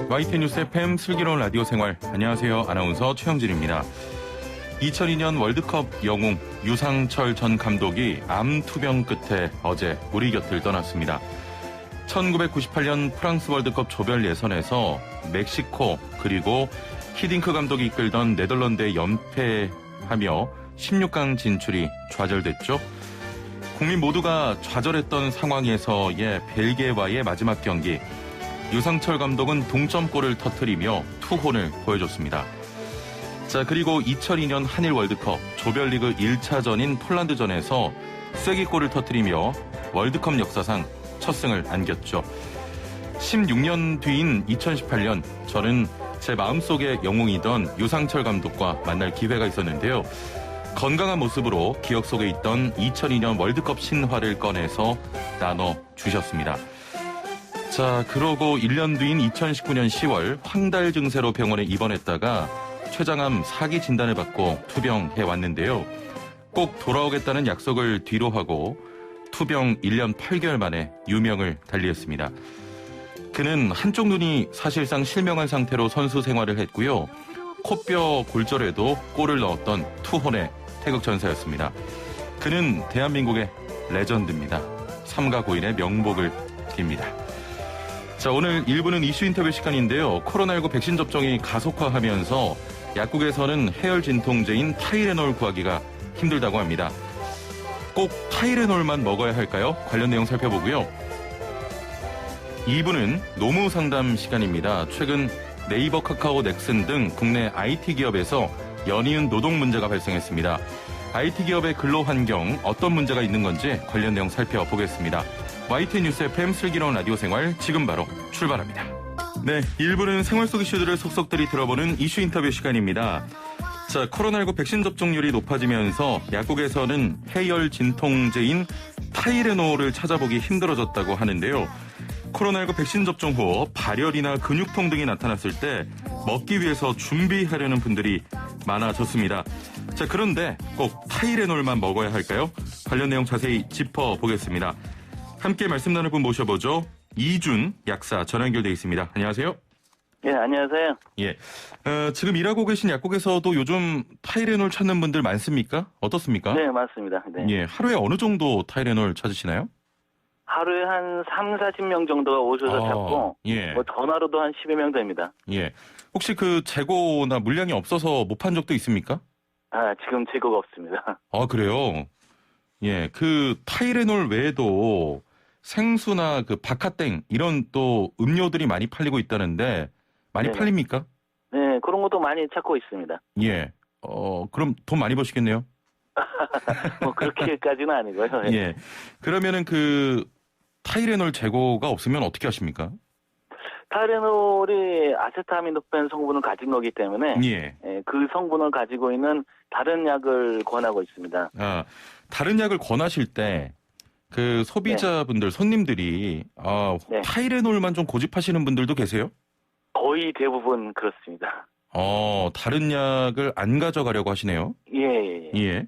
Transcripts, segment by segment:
YTN 뉴스 FM 슬기로운 라디오 생활. 안녕하세요. 아나운서 최영진입니다. 2002년 월드컵 영웅 유상철 전 감독이 암 투병 끝에 어제 우리 곁을 떠났습니다. 1998년 프랑스 월드컵 조별 예선에서 멕시코 그리고 히딩크 감독이 이끌던 네덜란드에 연패하며 16강 진출이 좌절됐죠. 국민 모두가 좌절했던 상황에서의 벨기에와의 마지막 경기, 유상철 감독은 동점골을 터뜨리며 투혼을 보여줬습니다. 자, 그리고 2002년 한일 월드컵 조별리그 1차전인 폴란드전에서 쐐기골을 터뜨리며 월드컵 역사상 첫 승을 안겼죠. 16년 뒤인 2018년 저는 제 마음속의 영웅이던 유상철 감독과 만날 기회가 있었는데요. 건강한 모습으로 기억 속에 있던 2002년 월드컵 신화를 꺼내서 나눠주셨습니다. 자, 그러고 1년 뒤인 2019년 10월 황달 증세로 병원에 입원했다가 췌장암 4기 진단을 받고 투병해 왔는데요. 꼭 돌아오겠다는 약속을 뒤로 하고 투병 1년 8개월 만에 유명을 달리했습니다. 그는 한쪽 눈이 사실상 실명한 상태로 선수 생활을 했고요. 코뼈 골절에도 골을 넣었던 투혼의 태극전사였습니다. 그는 대한민국의 레전드입니다. 삼가 고인의 명복을 빕니다. 자, 오늘 1부는 이슈 인터뷰 시간인데요. 코로나19 백신 접종이 가속화하면서 약국에서는 해열 진통제인 타이레놀 구하기가 힘들다고 합니다. 꼭 타이레놀만 먹어야 할까요? 관련 내용 살펴보고요. 2부는 노무 상담 시간입니다. 최근 네이버, 카카오, 넥슨 등 국내 IT 기업에서 연이은 노동 문제가 발생했습니다. IT 기업의 근로 환경 어떤 문제가 있는 건지 관련 내용 살펴보겠습니다. YTN 뉴스 FM 슬기로운 라디오 생활 지금 바로 출발합니다. 네, 1부는 생활 속 이슈들을 속속들이 들어보는 이슈 인터뷰 시간입니다. 자, 코로나19 백신 접종률이 높아지면서 약국에서는 해열 진통제인 타이레놀을 찾아보기 힘들어졌다고 하는데요. 코로나19 백신 접종 후 발열이나 근육통 등이 나타났을 때 먹기 위해서 준비하려는 분들이 많아졌습니다. 자, 그런데 꼭 타이레놀만 먹어야 할까요? 관련 내용 자세히 짚어보겠습니다. 함께 말씀 나눌 분 모셔보죠. 이준 약사 전화 연결돼 있습니다. 안녕하세요. 예, 안녕하세요. 예, 지금 일하고 계신 약국에서도 요즘 타이레놀 찾는 분들 많습니까? 어떻습니까? 네, 맞습니다. 네. 예, 하루에 어느 정도 타이레놀 찾으시나요? 하루에 한 3, 40명 정도가 오셔서 찾고, 예. 뭐 전화로도 한 10여 명 됩니다. 예, 혹시 그 재고나 물량이 없어서 못 판 적도 있습니까? 아, 지금 재고가 없습니다. 아, 그래요? 예, 그 타이레놀 외에도 생수나 그 박하땡 이런 또 음료들이 많이 팔리고 있다는데 많이 네네. 팔립니까? 네, 그런 것도 많이 찾고 있습니다. 예, 그럼 돈 많이 버시겠네요? 뭐 그렇게까지는 아니고요. 예, 그러면은 그 타이레놀 재고가 없으면 어떻게 하십니까? 타이레놀이 아세타미노펜 성분을 가진 거기 때문에 예. 그 성분을 가지고 있는 다른 약을 권하고 있습니다. 아, 다른 약을 권하실 때 그 소비자분들, 손님들이 네. 타이레놀만 좀 고집하시는 분들도 계세요? 거의 대부분 그렇습니다. 다른 약을 안 가져가려고 하시네요. 예. 예.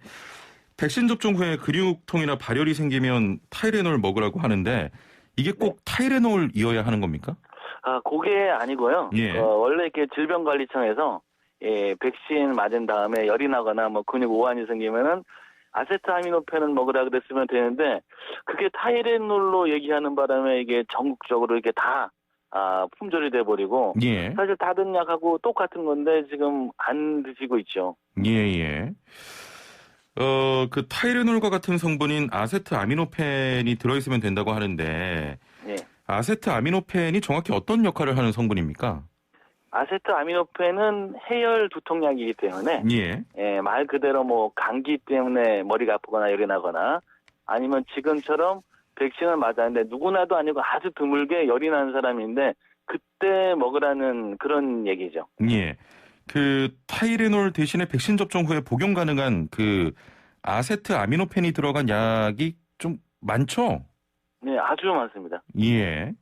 백신 접종 후에 근육통이나 발열이 생기면 타이레놀 먹으라고 하는데 이게 꼭 타이레놀이어야 하는 겁니까? 아, 그게 아니고요. 예. 원래 이렇게 질병관리청에서 백신 맞은 다음에 열이 나거나 뭐 근육 오한이 생기면은 아세트아미노펜을 먹으라 그랬으면 되는데 그게 타이레놀로 얘기하는 바람에 이게 전국적으로 이렇게 다 품절이 돼 버리고 예. 사실 다른 약하고 똑같은 건데 지금 안 드시고 있죠. 예. 그 타이레놀과 같은 성분인 아세트아미노펜이 들어있으면 된다고 하는데 예. 아세트아미노펜이 정확히 어떤 역할을 하는 성분입니까? 아세트아미노펜은 해열 두통약이기 때문에 말 그대로 뭐 감기 때문에 머리가 아프거나 열이 나거나 아니면 지금처럼 백신을 맞았는데 누구나도 아니고 아주 드물게 열이 나는 사람인데 그때 먹으라는 그런 얘기죠. 예. 그 타이레놀 대신에 백신 접종 후에 복용 가능한 그 아세트아미노펜이 들어간 약이 좀 많죠? 네, 아주 많습니다. 예.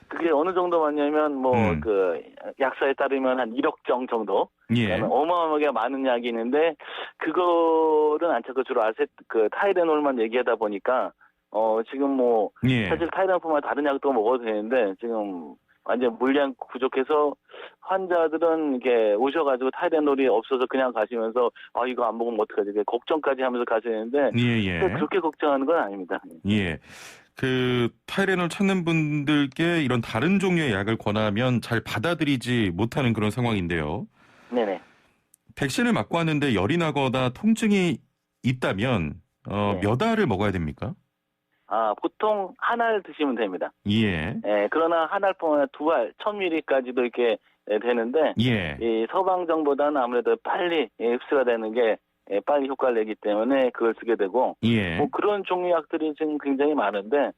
그게 어느 정도 많냐면 그 약사에 따르면 한 1억 정 정도. 예. 어마어마하게 많은 약이 있는데 그거는 안 찾고 주로 타이레놀만 얘기하다 보니까 지금 뭐 사실 타이레놀뿐만 다른 약도 먹어도 되는데 지금 완전 물량 부족해서 환자들은 이게 오셔가지고 타이레놀이 없어서 그냥 가시면서 이거 안 먹으면 어떡하지? 이렇게 걱정까지 하면서 가시는데 예. 그렇게 걱정하는 건 아닙니다. 예. 그 타이레놀 찾는 분들께 이런 다른 종류의 약을 권하면 잘 받아들이지 못하는 그런 상황인데요. 네네. 백신을 맞고 왔는데 열이 나거나 통증이 있다면 네. 몇 알을 먹어야 됩니까? 보통 한 알 드시면 됩니다. 예. 그러나 한 알뿐만 아니라 두 알, 1000ml까지도 이렇게 되는데, 예. 이 서방정보다는 아무래도 빨리 흡수가 되는 게 빨리 효과를 내기 때문에 그걸 쓰게 되고, 예. 뭐 그런 종류 약들이 지금 굉장히 많은데,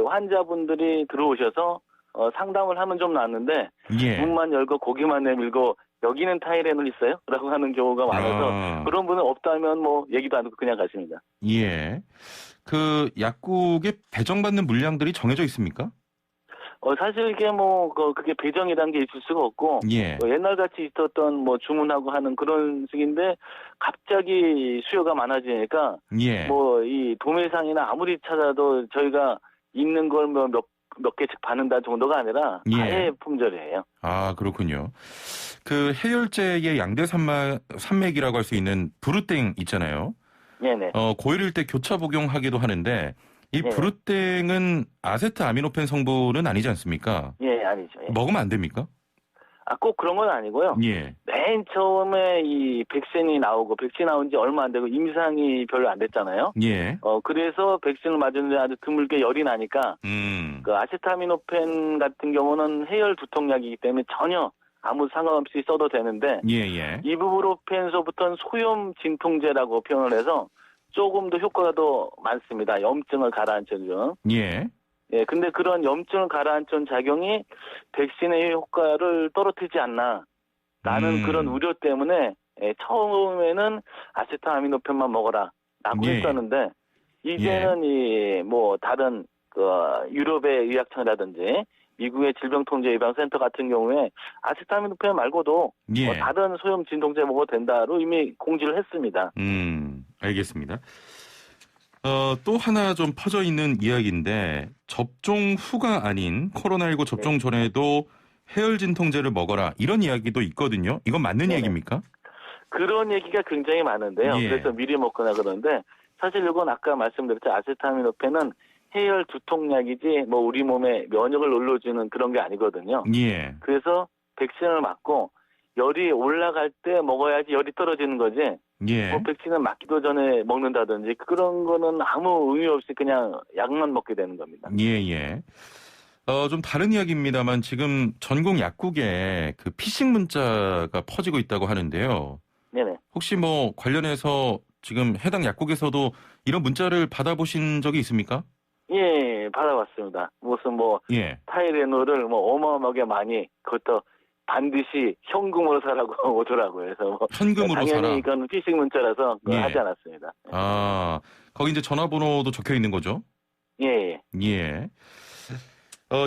환자분들이 들어오셔서 상담을 하면 좀 낫는데, 예. 문만 열고 고개만 내밀고, 여기는 타이레놀 있어요? 라고 하는 경우가 많아서, 그런 분은 없다면 뭐 얘기도 안 듣고 그냥 가십니다. 예. 그 약국에 배정받는 물량들이 정해져 있습니까? 사실 이게 그게 배정이라는 게 있을 수가 없고, 예. 옛날 같이 있었던 뭐 주문하고 하는 그런 식인데, 갑자기 수요가 많아지니까, 예. 이 도매상이나 아무리 찾아도 저희가 있는 걸 몇 개씩 받는다 정도가 아니라, 예. 아예 품절이에요. 그렇군요. 그 해열제의 양대 산맥이라고 할 수 있는 브루땡 있잖아요. 네네. 고열일 때 교차 복용하기도 하는데, 이 네네. 브루땡은 아세트아미노펜 성분은 아니지 않습니까? 예, 아니죠. 예. 먹으면 안 됩니까? 꼭 그런 건 아니고요. 예. 맨 처음에 이 백신이 나오고, 백신 나온 지 얼마 안 되고 임상이 별로 안 됐잖아요. 예. 그래서 백신을 맞았는데 아주 드물게 열이 나니까, 그 아세타미노펜 같은 경우는 해열 두통약이기 때문에 전혀 아무 상관없이 써도 되는데, 예. 이부브로펜서부터는 소염 진통제라고 표현을 해서 조금 더 효과가 더 많습니다. 염증을 가라앉혀주는. 예. 예, 근데 그런 염증을 가라앉는 작용이 백신의 효과를 떨어뜨리지 않나. 라는 그런 우려 때문에 처음에는 아세타미노펜만 먹어라. 라고 예. 했었는데, 이제는 다른 유럽의 의약청이라든지 미국의 질병통제예방센터 같은 경우에 아세타미노펜 말고도 예. 다른 소염 진통제 먹어도 된다로 이미 공지를 했습니다. 알겠습니다. 또 하나 좀 퍼져 있는 이야기인데 접종 후가 아닌 코로나19 접종 전에도 해열 진통제를 먹어라 이런 이야기도 있거든요. 이건 맞는 얘기입니까? 그런 얘기가 굉장히 많은데요. 예. 그래서 미리 먹거나 그러는데 사실 이건 아까 말씀드렸죠. 아세타미노펜은 해열 두통약이지 우리 몸에 면역을 올려주는 그런 게 아니거든요. 예. 그래서 백신을 맞고 열이 올라갈 때 먹어야지 열이 떨어지는 거지. 예. 백신을 맞기도 전에 먹는다든지 그런 거는 아무 의미 없이 그냥 약만 먹게 되는 겁니다. 예. 좀 다른 이야기입니다만 지금 전국 약국에 그 피싱 문자가 퍼지고 있다고 하는데요. 네네. 혹시 관련해서 지금 해당 약국에서도 이런 문자를 받아보신 적이 있습니까? 예, 받아봤습니다. 무슨 예. 타이레놀을 어마어마하게 많이 그것도 반드시 현금으로 사라고 오더라고요. 그래서 현금으로 당연히 사라. 이건 피싱 문자라서 예. 하지 않았습니다. 거기 이제 전화번호도 적혀 있는 거죠? 예.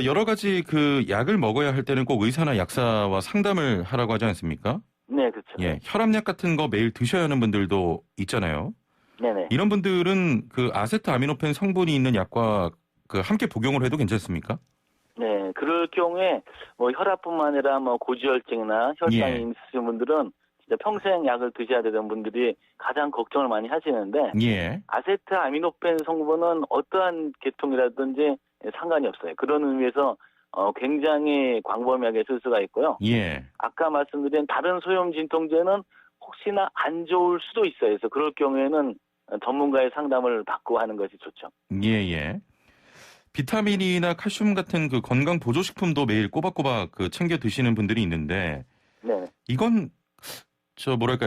여러 가지 그 약을 먹어야 할 때는 꼭 의사나 약사와 상담을 하라고 하지 않습니까? 네, 그렇죠. 예. 혈압약 같은 거 매일 드셔야 하는 분들도 있잖아요. 네네. 이런 분들은 그 아세트아미노펜 성분이 있는 약과 그 함께 복용을 해도 괜찮습니까? 네, 그럴 경우에 혈압뿐만 아니라 고지혈증이나 혈당이 예. 있으신 분들은 진짜 평생 약을 드셔야 되는 분들이 가장 걱정을 많이 하시는데 예. 아세트아미노펜 성분은 어떠한 계통이라든지 상관이 없어요. 그런 의미에서 굉장히 광범위하게 쓸 수가 있고요. 예. 아까 말씀드린 다른 소염 진통제는 혹시나 안 좋을 수도 있어요. 그래서 그럴 경우에는 전문가의 상담을 받고 하는 것이 좋죠. 예. 비타민이나 칼슘 같은 그 건강 보조식품도 매일 꼬박꼬박 챙겨 드시는 분들이 있는데 네. 이건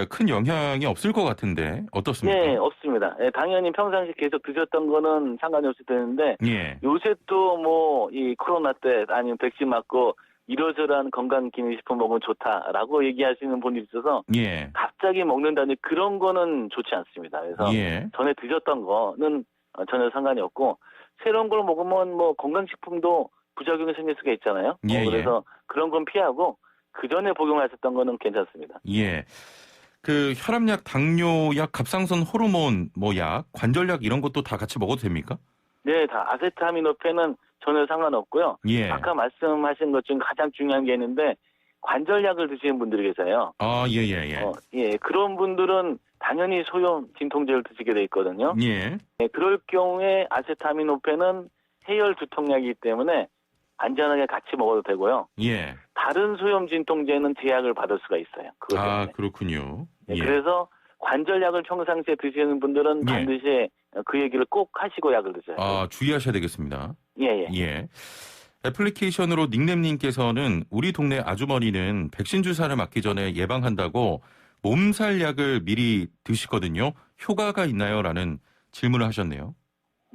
큰 영향이 없을 것 같은데 어떻습니까? 네, 없습니다. 당연히 평상시 계속 드셨던 거는 상관이 없을 텐데 예. 요새 또 이 코로나 때 아니면 백신 맞고 이러저러한 건강기능식품 먹으면 좋다라고 얘기하시는 분이 있어서 예. 갑자기 먹는다니 그런 거는 좋지 않습니다. 그래서 예. 전에 드셨던 거는 전혀 상관이 없고 새로운 걸 먹으면 건강식품도 부작용이 생길 수가 있잖아요. 예. 그래서 그런 건 피하고 그 전에 복용하셨던 거는 괜찮습니다. 예. 그 혈압약, 당뇨약, 갑상선 호르몬 약, 관절약 이런 것도 다 같이 먹어도 됩니까? 네, 다 아세타미노펜은 전혀 상관없고요. 예. 아까 말씀하신 것 중 가장 중요한 게 있는데 관절약을 드시는 분들이 계세요. 예. 그런 분들은 당연히 소염 진통제를 드시게 돼 있거든요. 예. 예, 그럴 경우에 아세타미노펜은 해열 두통약이기 때문에 안전하게 같이 먹어도 되고요. 예. 다른 소염 진통제는 제약을 받을 수가 있어요. 그것 때문에. 아, 그렇군요. 예, 예. 그래서 관절약을 평상시에 드시는 분들은 예. 반드시 그 얘기를 꼭 하시고 약을 드셔야 돼요. 아, 주의하셔야 되겠습니다. 예. 예. 애플리케이션으로 닉nem님께서는 우리 동네 아주머니는 백신 주사를 맞기 전에 예방한다고 몸살약을 미리 드시거든요. 효과가 있나요? 라는 질문을 하셨네요.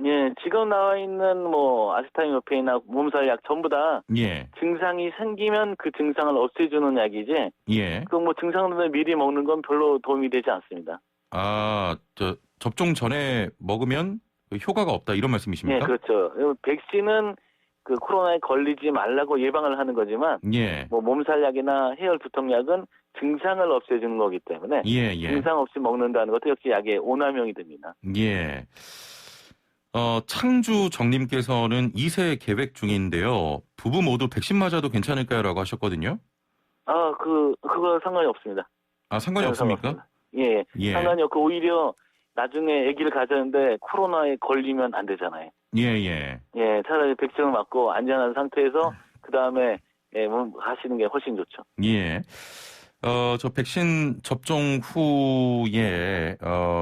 예, 지금 나와 있는 뭐 아세타미노펜이나 몸살약 전부 다 예. 증상이 생기면 그 증상을 없애주는 약이지 예. 그 뭐 증상들을 미리 먹는 건 별로 도움이 되지 않습니다. 아, 접종 전에 먹으면 효과가 없다 이런 말씀이십니까? 예, 그렇죠. 백신은 그 코로나에 걸리지 말라고 예방을 하는 거지만 예. 뭐 몸살약이나 해열 두통약은 증상을 없애주는 거기 때문에 예. 증상 없이 먹는다는 것도 역시 약의 오남용이 됩니다. 예. 창주 정님께서는 2세 계획 중인데요. 부부 모두 백신 맞아도 괜찮을까요? 라고 하셨거든요. 아, 그거 상관이 없습니다. 아, 상관이 없습니까? 예. 예. 상관이 없고 오히려 나중에 아기를 가졌는데 코로나에 걸리면 안 되잖아요. 예. 예, 차라리 백신을 맞고 안전한 상태에서 그 다음에 하시는 게 훨씬 좋죠. 예. 저 백신 접종 후에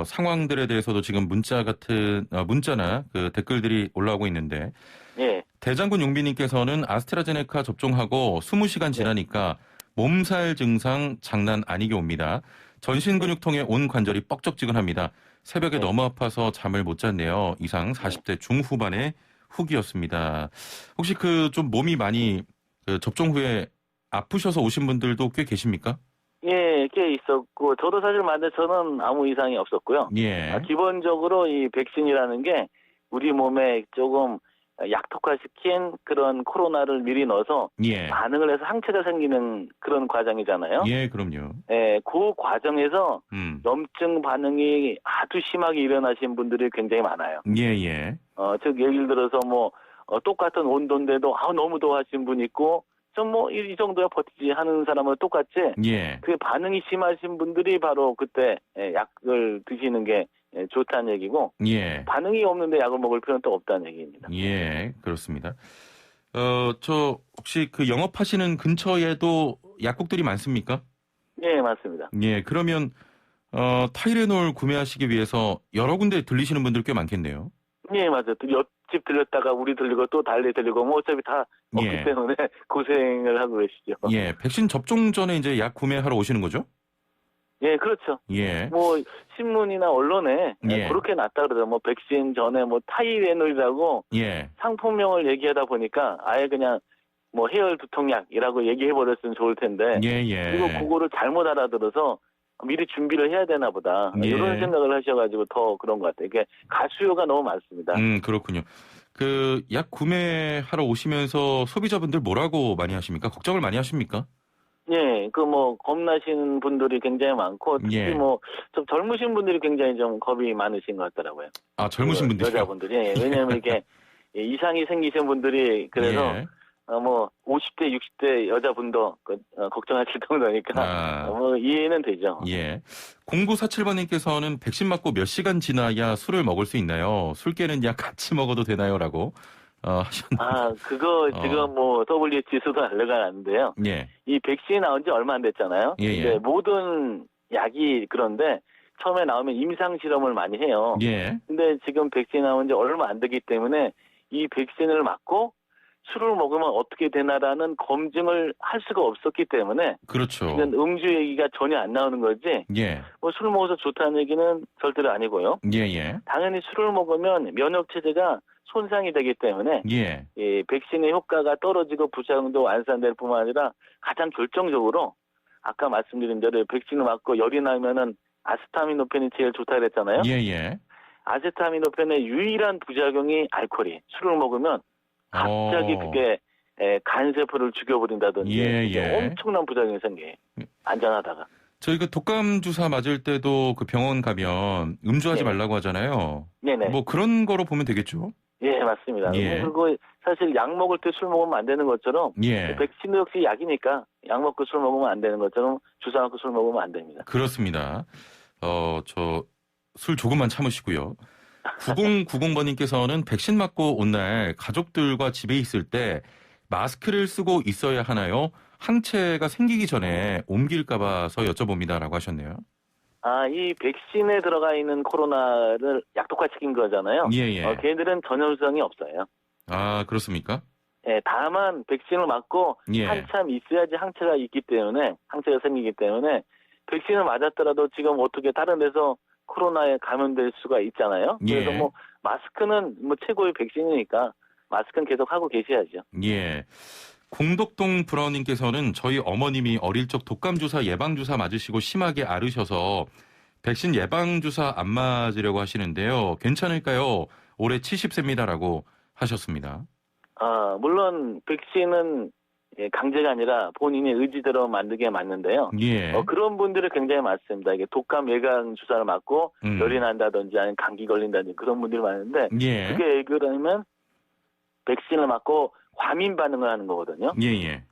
상황들에 대해서도 지금 문자나 그 댓글들이 올라오고 있는데 예. 대장군 용비님께서는 아스트라제네카 접종하고 20시간 지나니까 몸살 증상 장난 아니게 옵니다. 전신 근육통에 온 관절이 뻑적지근합니다. 새벽에 너무 아파서 잠을 못 잤네요. 이상 40대 중후반의 후기였습니다. 혹시 좀 몸이 많이 접종 후에 아프셔서 오신 분들도 꽤 계십니까? 예, 꽤 있었고 저도 사실 맞는데 저는 아무 이상이 없었고요. 예. 기본적으로 이 백신이라는 게 우리 몸에 조금 약독화시킨 그런 코로나를 미리 넣어서 예. 반응을 해서 항체가 생기는 그런 과정이잖아요. 예, 그럼요. 예, 그 과정에서 염증 반응이 아주 심하게 일어나신 분들이 굉장히 많아요. 예. 즉 예를 들어서 뭐 똑같은 온도인데도 너무 더워하신 분 있고 좀 뭐 이 정도야 버티지 하는 사람은 똑같지. 예. 그 반응이 심하신 분들이 바로 그때 약을 드시는 게 좋다는 얘기고 예. 반응이 없는데 약을 먹을 필요는 또 없다는 얘기입니다. 예, 그렇습니다. 저 혹시 그 영업하시는 근처에도 약국들이 많습니까? 예, 맞습니다. 예, 그러면 타이레놀 구매하시기 위해서 여러 군데 들리시는 분들 꽤 많겠네요. 예, 맞아요. 또 옆집 들렸다가 우리 들리고 또 달리 들리고 뭐 어차피 다 없기 때문에 고생을 하고 계시죠. 예, 백신 접종 전에 이제 약 구매하러 오시는 거죠? 예, 그렇죠. 예. 뭐 신문이나 언론에 그렇게 났다 그러죠. 뭐 백신 전에 뭐 타이레놀이라고 상품명을 얘기하다 보니까 아예 그냥 뭐 해열 두통약이라고 얘기해 버렸으면 좋을 텐데. 그리고 그거를 잘못 알아들어서 미리 준비를 해야 되나 보다. 이런 생각을 하셔가지고 더 그런 것 같아요. 이게 가수요가 너무 많습니다. 그렇군요. 그 약 구매하러 오시면서 소비자분들 뭐라고 많이 하십니까? 걱정을 많이 하십니까? 예, 겁나시는 분들이 굉장히 많고, 특히 좀 젊으신 분들이 굉장히 좀 겁이 많으신 것 같더라고요. 아, 젊으신 분들이요? 여자분들이. 예, 왜냐면 이게 이상이 생기신 분들이 그래서, 50대, 60대 여자분도 걱정하실 정도니까, 이해는 되죠. 예. 0947번님께서는 백신 맞고 몇 시간 지나야 술을 먹을 수 있나요? 술 깨는 약 같이 먹어도 되나요? 라고 하셨는데. 그거 지금 WHO 알려가 났는데요. 예. 이 백신이 나온 지 얼마 안 됐잖아요. 예. 모든 약이 그런데 처음에 나오면 임상 실험을 많이 해요. 예. 근데 지금 백신이 나온 지 얼마 안 되기 때문에 이 백신을 맞고 술을 먹으면 어떻게 되나라는 검증을 할 수가 없었기 때문에 그렇죠. 지금 음주 얘기가 전혀 안 나오는 거지. 예. 술 먹어서 좋다는 얘기는 절대로 아니고요. 예. 당연히 술을 먹으면 면역 체제가 손상이 되기 때문에 이 백신의 효과가 떨어지고 부작용도 완산될 뿐만 아니라 가장 결정적으로 아까 말씀드린 대로 백신을 맞고 열이 나면은 아세타미노펜이 제일 좋다 그랬잖아요. 예. 아세타미노펜의 유일한 부작용이 알코올이. 술을 먹으면 갑자기 그게 간세포를 죽여버린다든지 엄청난 부작용이 생겨요. 안전하다가. 저희 독감 주사 맞을 때도 그 병원 가면 음주하지 말라고 하잖아요. 네네. 뭐 그런 거로 보면 되겠죠? 예, 맞습니다. 예. 그리고 사실 약 먹을 때 술 먹으면 안 되는 것처럼 예. 백신도 역시 약이니까 약 먹고 술 먹으면 안 되는 것처럼 주사 맞고 술 먹으면 안 됩니다. 그렇습니다. 저 술 조금만 참으시고요. 9090번님께서는 백신 맞고 온 날 가족들과 집에 있을 때 마스크를 쓰고 있어야 하나요? 항체가 생기기 전에 옮길까 봐서 여쭤봅니다라고 하셨네요. 이 백신에 들어가 있는 코로나를 약독화시킨 거잖아요. 예. 걔들은 전염성이 없어요. 아, 그렇습니까? 예, 다만 백신을 맞고 예. 한참 있어야지 항체가 생기기 때문에 백신을 맞았더라도 지금 어떻게 다른 데서 코로나에 감염될 수가 있잖아요. 예. 그래서 뭐 마스크는 뭐 최고의 백신이니까 마스크는 계속 하고 계셔야죠. 예. 공덕동 브라운님께서는 저희 어머님이 어릴 적 독감주사 예방주사 맞으시고 심하게 앓으셔서 백신 예방주사 안 맞으려고 하시는데요. 괜찮을까요? 올해 70세입니다라고 하셨습니다. 물론 백신은 강제가 아니라 본인의 의지대로 만들게 맞는데요. 예. 그런 분들이 굉장히 많습니다. 이게 독감 예방 주사를 맞고 열이 난다든지 아니면 감기 걸린다든지 그런 분들이 많은데 예. 그게 왜 그러냐면 백신을 맞고 과민 반응을 하는 거거든요. 예.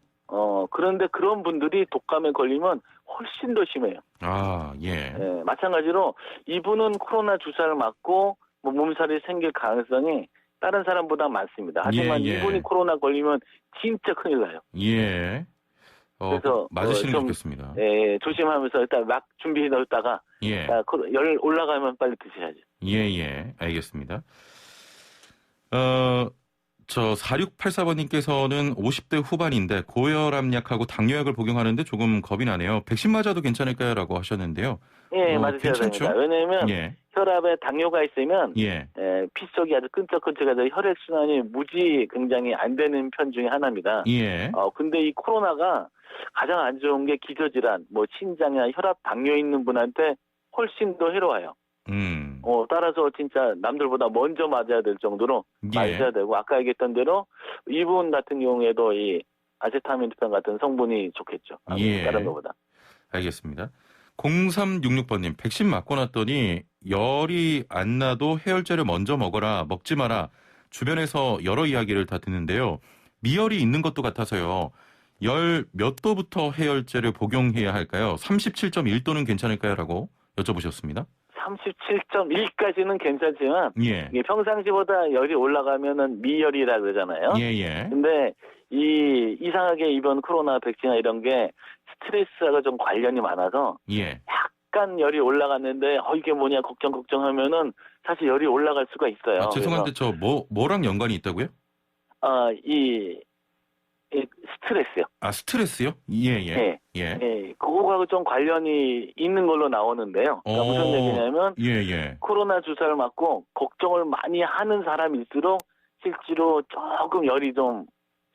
그런데 그런 분들이 독감에 걸리면 훨씬 더 심해요. 예. 마찬가지로 이분은 코로나 주사를 맞고 뭐 몸살이 생길 가능성이 다른 사람보다 많습니다. 하지만 예. 이분이 코로나 걸리면 진짜 큰일 나요. 예. 그래서 맞으시는 게 좀, 좋겠습니다. 조심하면서 일단 막 준비해 놓다가 예. 열 올라가면 빨리 드셔야죠. 예. 알겠습니다. 저 4684번님께서는 50대 후반인데 고혈압약하고 당뇨약을 복용하는데 조금 겁이 나네요. 백신 맞아도 괜찮을까요? 라고 하셨는데요. 예, 맞으셔야 됩니다. 왜냐하면 혈압에 당뇨가 있으면 피 속이 아주 끈적끈적해서 혈액순환이 무지 굉장히 안 되는 편 중에 하나입니다. 예. 근데 이 코로나가 가장 안 좋은 게 기저질환, 뭐 신장이나 혈압, 당뇨 있는 분한테 훨씬 더 해로워요. 따라서 진짜 남들보다 먼저 맞아야 될 정도로 맞아야 되고 아까 얘기했던 대로 이분 같은 경우에도 이 아세타민오펜 같은 성분이 좋겠죠. 다른 것보다. 알겠습니다. 0366번님 백신 맞고 났더니 열이 안 나도 해열제를 먼저 먹어라 먹지 마라 주변에서 여러 이야기를 다 듣는데요. 미열이 있는 것도 같아서요. 열 몇 도부터 해열제를 복용해야 할까요? 37.1도는 괜찮을까요? 라고 여쭤보셨습니다. 37.1까지는 괜찮지만 이게 평상시보다 열이 올라가면은 미열이라 그러잖아요. 근데 이상하게 이번 코로나 백신이나 이런 게 스트레스하고 좀 관련이 많아서 약간 열이 올라갔는데 이게 뭐냐 걱정하면은 사실 열이 올라갈 수가 있어요. 죄송한데 저 뭐랑 연관이 있다고요? 이 스트레스요. 스트레스요? 예. 그거하고 좀 관련이 있는 걸로 나오는데요. 그러니까 무슨 얘기냐면 코로나 주사를 맞고 걱정을 많이 하는 사람일수록 실제로 조금 열이 좀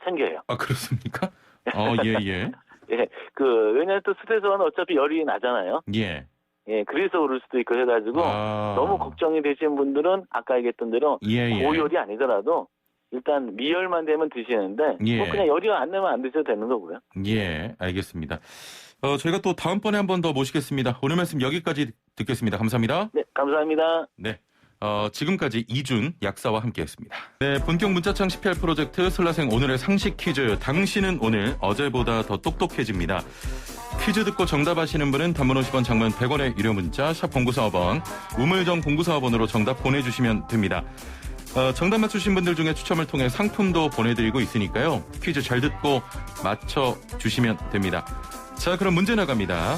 생겨요. 그렇습니까? 예. 왜냐하면 또 스트레스는 어차피 열이 나잖아요. 그래서 그럴 수도 있고 해가지고 너무 걱정이 되시는 분들은 아까 얘기했던 대로 고열이 아니더라도 일단 미열만 되면 드시는데 그냥 열이 안 나면 안 드셔도 되는 거고요. 알겠습니다. 저희가 또 다음번에 한 번 더 모시겠습니다. 오늘 말씀 여기까지 듣겠습니다. 감사합니다. 네, 감사합니다. 네. 지금까지 이준 약사와 함께했습니다. 네, 본격 문자창 CPR 프로젝트 슬라생 오늘의 상식 퀴즈. 당신은 오늘 어제보다 더 똑똑해집니다. 퀴즈 듣고 정답하시는 분은 단문 50원, 장문 100원의 유료 문자 샵 0945번, 우물정 0945번으로 정답 보내주시면 됩니다. 정답 맞추신 분들 중에 추첨을 통해 상품도 보내드리고 있으니까요. 퀴즈 잘 듣고 맞춰주시면 됩니다. 자, 그럼 문제 나갑니다.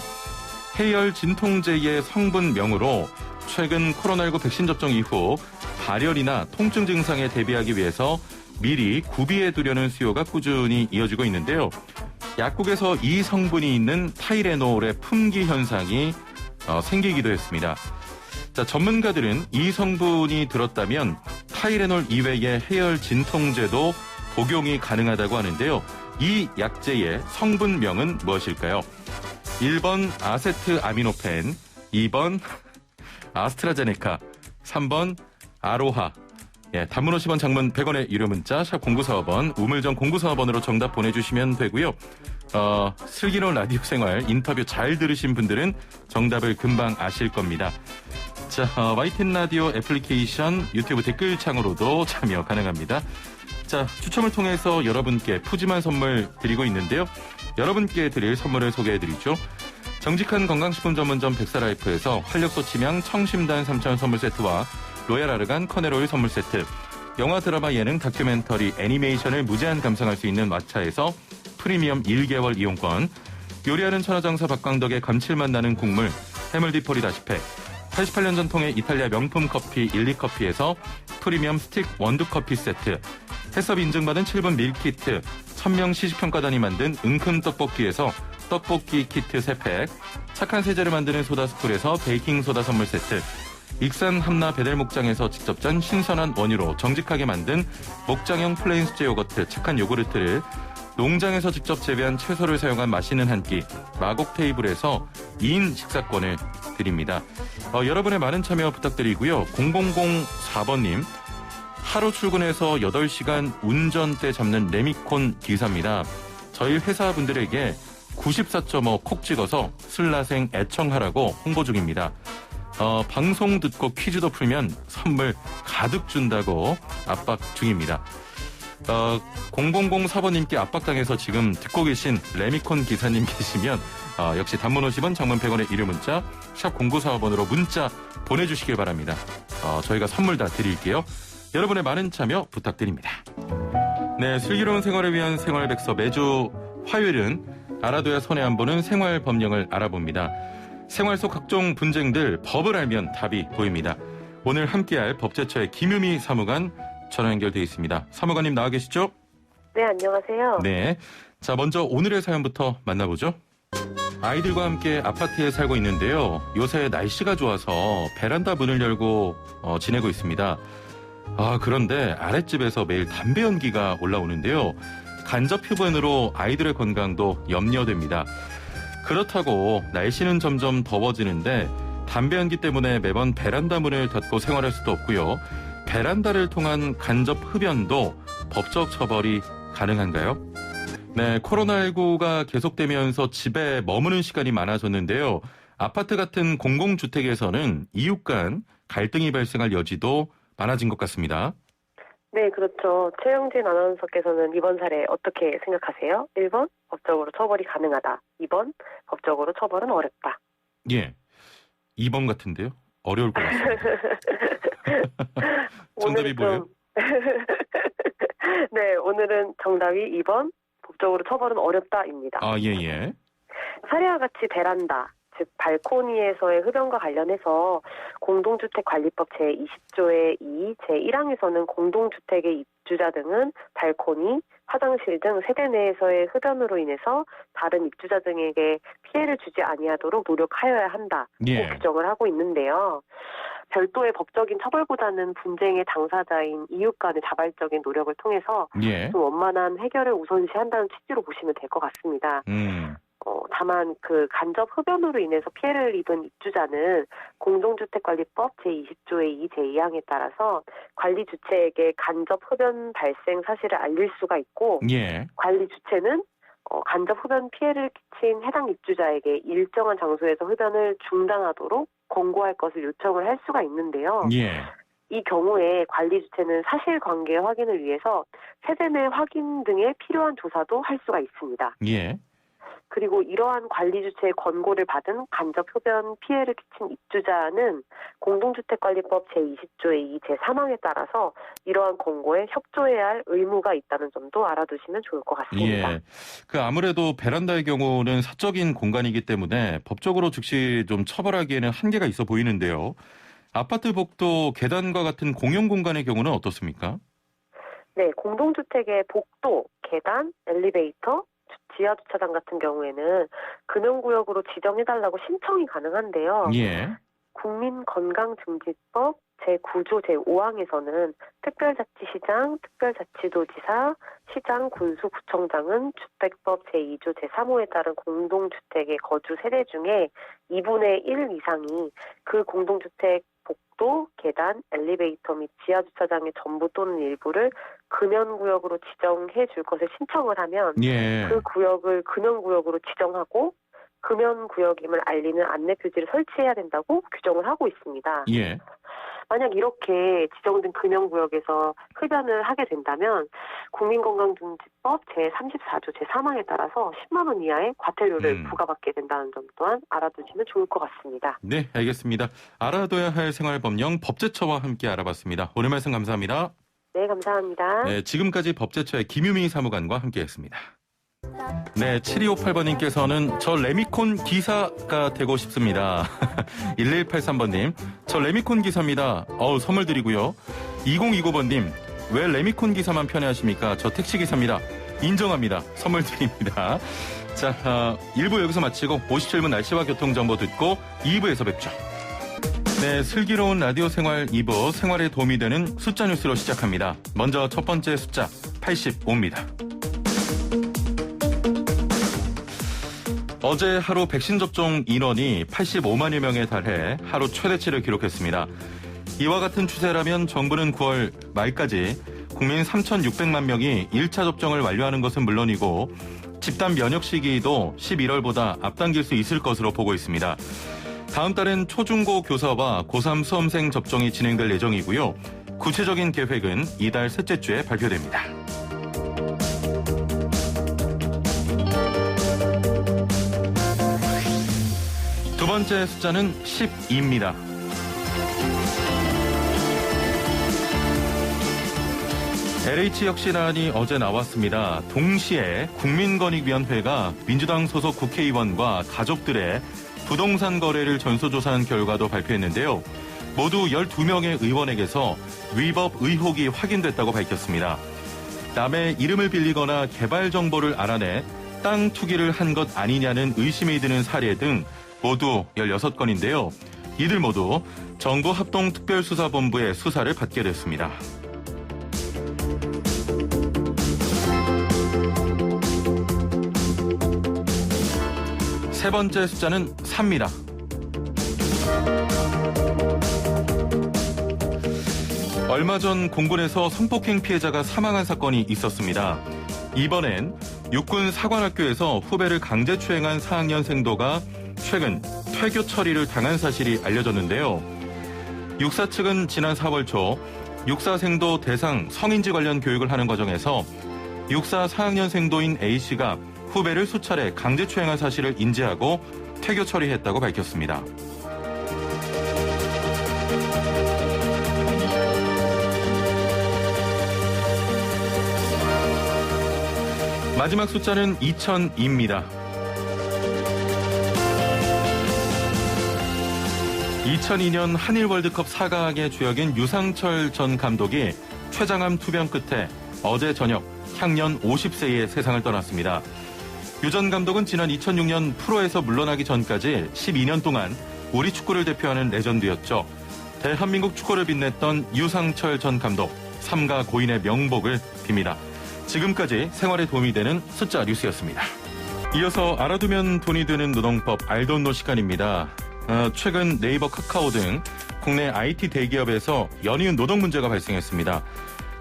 해열 진통제의 성분명으로 최근 코로나19 백신 접종 이후 발열이나 통증 증상에 대비하기 위해서 미리 구비해 두려는 수요가 꾸준히 이어지고 있는데요. 약국에서 이 성분이 있는 타이레놀의 품귀 현상이 생기기도 했습니다. 자, 전문가들은 이 성분이 들었다면 타이레놀 이외의 해열 진통제도 복용이 가능하다고 하는데요. 이 약제의 성분명은 무엇일까요? 1번 아세트아미노펜, 2번 아스트라제네카, 3번 아로하. 단문 50원, 장문 100원의 유료 문자 샵 0945번, 우물정 0945번으로 정답 보내주시면 되고요. 슬기로운 라디오 생활 인터뷰 잘 들으신 분들은 정답을 금방 아실 겁니다. 자, YTN 라디오 애플리케이션 유튜브 댓글창으로도 참여 가능합니다. 자, 추첨을 통해서 여러분께 푸짐한 선물 드리고 있는데요. 여러분께 드릴 선물을 소개해드리죠. 정직한 건강식품 전문점 백사라이프에서 활력소 치명 청심단 3,000원 선물 세트와 로얄 아르간 커넬오일 선물 세트, 영화 드라마 예능 다큐멘터리 애니메이션을 무제한 감상할 수 있는 왓챠에서 프리미엄 1개월 이용권, 요리하는 천하장사 박광덕의 감칠맛 나는 국물 해물디포리 다시팩, 88년 전통의 이탈리아 명품 커피 일리커피에서 프리미엄 스틱 원두커피 세트, 해썹 인증받은 7분 밀키트, 1000명 시식평가단이 만든 은큼 떡볶이에서 떡볶이 키트 3팩, 착한 세제를 만드는 소다스쿨에서 베이킹소다 선물 세트, 익산 함나 베델 목장에서 직접 짠 신선한 원유로 정직하게 만든 목장형 플레인 수제 요거트 착한 요구르트를, 농장에서 직접 재배한 채소를 사용한 맛있는 한 끼 마곡 테이블에서 2인 식사권을 드립니다. 여러분의 많은 참여 부탁드리고요. 0004번님, 하루 출근해서 8시간 운전대 잡는 레미콘 기사입니다. 저희 회사분들에게 94.5 콕 찍어서 슬라생 애청하라고 홍보 중입니다. 방송 듣고 퀴즈도 풀면 선물 가득 준다고 압박 중입니다. 0004번님께 압박당해서 지금 듣고 계신 레미콘 기사님 계시면 역시 단문 50원, 장문 100원의 유료 문자 샵 0945번으로 문자 보내주시길 바랍니다. 저희가 선물 다 드릴게요. 여러분의 많은 참여 부탁드립니다. 네, 슬기로운 생활을 위한 생활백서 매주 화요일은 알아둬야 손해 안 보는 생활법령을 알아봅니다. 생활 속 각종 분쟁들 법을 알면 답이 보입니다. 오늘 함께할 법제처의 김유미 사무관 전화 연결돼 있습니다. 사무관님 나와 계시죠? 네, 안녕하세요. 네. 자, 먼저 오늘의 사연부터 만나보죠. 아이들과 함께 아파트에 살고 있는데요. 요새 날씨가 좋아서 베란다 문을 열고 지내고 있습니다. 그런데 아랫집에서 매일 담배 연기가 올라오는데요. 간접 흡연으로 아이들의 건강도 염려됩니다. 그렇다고 날씨는 점점 더워지는데 담배 연기 때문에 매번 베란다 문을 닫고 생활할 수도 없고요. 베란다를 통한 간접 흡연도 법적 처벌이 가능한가요? 네, 코로나19가 계속되면서 집에 머무는 시간이 많아졌는데요. 아파트 같은 공공주택에서는 이웃 간 갈등이 발생할 여지도 많아진 것 같습니다. 네, 그렇죠. 최영진 아나운서께서는 이번 사례 어떻게 생각하세요? 1번, 법적으로 처벌이 가능하다. 2번, 법적으로 처벌은 어렵다. 예, 2번 같은데요. 어려울 것 같습니다. 정답이 뭐예요? 네, 오늘은 정답이 2번, 법적으로 처벌은 어렵다입니다. 예. 사례와 같이 베란다, 즉 발코니에서의 흡연과 관련해서 공동주택관리법 제20조의 2, 제1항에서는 공동주택의 입주자 등은 발코니, 화장실 등 세대 내에서의 흡연으로 인해서 다른 입주자 등에게 피해를 주지 아니하도록 노력하여야 한다고 규정을 하고 있는데요. 별도의 법적인 처벌보다는 분쟁의 당사자인 이웃 간의 자발적인 노력을 통해서 좀 원만한 해결을 우선시한다는 취지로 보시면 될 것 같습니다. 다만 그 간접 흡연으로 인해서 피해를 입은 입주자는 공동주택관리법 제20조의 2, 제2항에 따라서 관리 주체에게 간접 흡연 발생 사실을 알릴 수가 있고 관리 주체는 간접 흡연 피해를 끼친 해당 입주자에게 일정한 장소에서 흡연을 중단하도록 권고할 것을 요청을 할 수가 있는데요. 이 경우에 관리 주체는 사실관계 확인을 위해서 세대 내 확인 등의 필요한 조사도 할 수가 있습니다. 그리고 이러한 관리 주체의 권고를 받은 간접 흡연 피해를 끼친 입주자는 공동주택관리법 제20조의 2, 제3항에 따라서 이러한 권고에 협조해야 할 의무가 있다는 점도 알아두시면 좋을 것 같습니다. 아무래도 베란다의 경우는 사적인 공간이기 때문에 법적으로 즉시 좀 처벌하기에는 한계가 있어 보이는데요. 아파트 복도, 계단과 같은 공용 공간의 경우는 어떻습니까? 네, 공동주택의 복도, 계단, 엘리베이터, 지하주차장 같은 경우에는 금연구역으로 지정해달라고 신청이 가능한데요. 국민건강증진법 제9조 제5항에서는 특별자치시장, 특별자치도지사, 시장, 군수, 구청장은 주택법 제2조 제3호에 따른 공동주택의 거주 세대 중에 2분의 1 이상이 그 공동주택 복도, 계단, 엘리베이터 및 지하주차장의 전부 또는 일부를 금연구역으로 지정해 줄 것을 신청을 하면 그 구역을 금연구역으로 지정하고 금연구역임을 알리는 안내 표지를 설치해야 된다고 규정을 하고 있습니다. 예. 만약 이렇게 지정된 금연구역에서 흡연을 하게 된다면 국민건강증진법 제34조 제3항에 따라서 10만 원 이하의 과태료를 부과받게 된다는 점 또한 알아두시면 좋을 것 같습니다. 네, 알겠습니다. 알아둬야 할 생활법령 법제처와 함께 알아봤습니다. 오늘 말씀 감사합니다. 네, 감사합니다. 네, 지금까지 법제처의 김유미 사무관과 함께했습니다. 네, 7258번님께서는 저 레미콘 기사가 되고 싶습니다. 1183번님, 저 레미콘 기사입니다. 선물 드리고요. 2029번님, 왜 레미콘 기사만 편애하십니까? 저 택시기사입니다. 인정합니다. 선물 드립니다. 자, 1부 여기서 마치고 57분 날씨와 교통정보 듣고 2부에서 뵙죠. 네, 슬기로운 라디오 생활 2부 생활에 도움이 되는 숫자 뉴스로 시작합니다. 먼저 첫 번째 숫자 85입니다. 어제 하루 백신 접종 인원이 85만여 명에 달해 하루 최대치를 기록했습니다. 이와 같은 추세라면 정부는 9월 말까지 국민 3,600만 명이 1차 접종을 완료하는 것은 물론이고 집단 면역 시기도 11월보다 앞당길 수 있을 것으로 보고 있습니다. 다음 달엔 초중고 교사와 고3 수험생 접종이 진행될 예정이고요. 구체적인 계획은 이달 셋째 주에 발표됩니다. 두 번째 숫자는 12입니다. LH 혁신안이 어제 나왔습니다. 동시에 국민권익위원회가 민주당 소속 국회의원과 가족들의 부동산 거래를 전수조사한 결과도 발표했는데요. 모두 12명의 의원에게서 위법 의혹이 확인됐다고 밝혔습니다. 남의 이름을 빌리거나 개발 정보를 알아내 땅 투기를 한 것 아니냐는 의심이 드는 사례 등 모두 16건인데요. 이들 모두 정부 합동특별수사본부의 수사를 받게 됐습니다. 세 번째 숫자는 3입니다. 얼마 전 공군에서 성폭행 피해자가 사망한 사건이 있었습니다. 이번엔 육군 사관학교에서 후배를 강제추행한 4학년 생도가 최근 퇴교 처리를 당한 사실이 알려졌는데요. 육사 측은 지난 4월 초 육사생도 대상 성인지 관련 교육을 하는 과정에서 육사 4학년 생도인 A씨가 후배를 수차례 강제추행한 사실을 인지하고 퇴교 처리했다고 밝혔습니다. 마지막 숫자는 2002입니다. 2002년 한일 월드컵 4강의 주역인 유상철 전 감독이 췌장암 투병 끝에 어제 저녁 향년 50세의 세상을 떠났습니다. 유 전 감독은 지난 2006년 프로에서 물러나기 전까지 12년 동안 우리 축구를 대표하는 레전드였죠. 대한민국 축구를 빛냈던 유상철 전 감독, 삼가 고인의 명복을 빕니다. 지금까지 생활에 도움이 되는 숫자 뉴스였습니다. 이어서 알아두면 돈이 드는 노동법 알돈노 시간입니다. 최근 네이버, 카카오 등 국내 IT 대기업에서 연이은 노동 문제가 발생했습니다.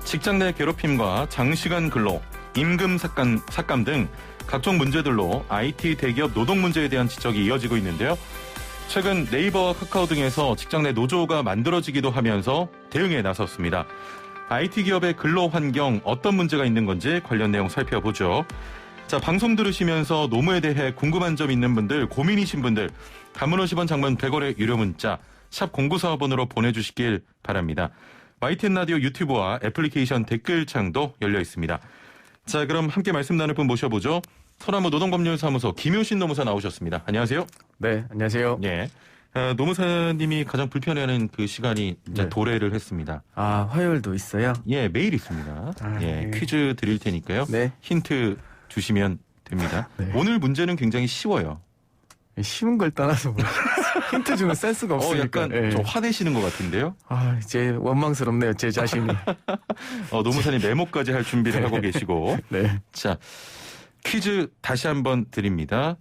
직장 내 괴롭힘과 장시간 근로, 임금 삭감 등 각종 문제들로 IT 대기업 노동 문제에 대한 지적이 이어지고 있는데요. 최근 네이버와 카카오 등에서 직장 내 노조가 만들어지기도 하면서 대응에 나섰습니다. IT 기업의 근로 환경 어떤 문제가 있는 건지 관련 내용 살펴보죠. 자, 방송 들으시면서 노무에 대해 궁금한 점 있는 분들, 고민이신 분들, 단문 50원, 장문 100원의 유료 문자 샵 0945번으로 보내주시길 바랍니다. YTN 라디오 유튜브와 애플리케이션 댓글창도 열려 있습니다. 자, 그럼 함께 말씀 나눌 분 모셔보죠. 소나무 노동법률사무소 김효신 노무사 나오셨습니다. 안녕하세요. 네, 안녕하세요. 예. 노무사님이 가장 불편해하는 그 시간이 이제 네. 도래를 했습니다. 아, 화요일도 있어요? 예, 매일 있습니다. 예, 네. 퀴즈 드릴 테니까요. 네. 힌트 주시면 됩니다. 네. 오늘 문제는 굉장히 쉬워요. 쉬운 걸 떠나서 뭐 힌트 주는 센스가 없으니까. 약간 좀 화내시는 것 같은데요. 아, 이제 원망스럽네요, 제 자신이. 노무사님 메모까지 할 준비를 하고 계시고. 네. 자, 퀴즈 다시 한번 드립니다.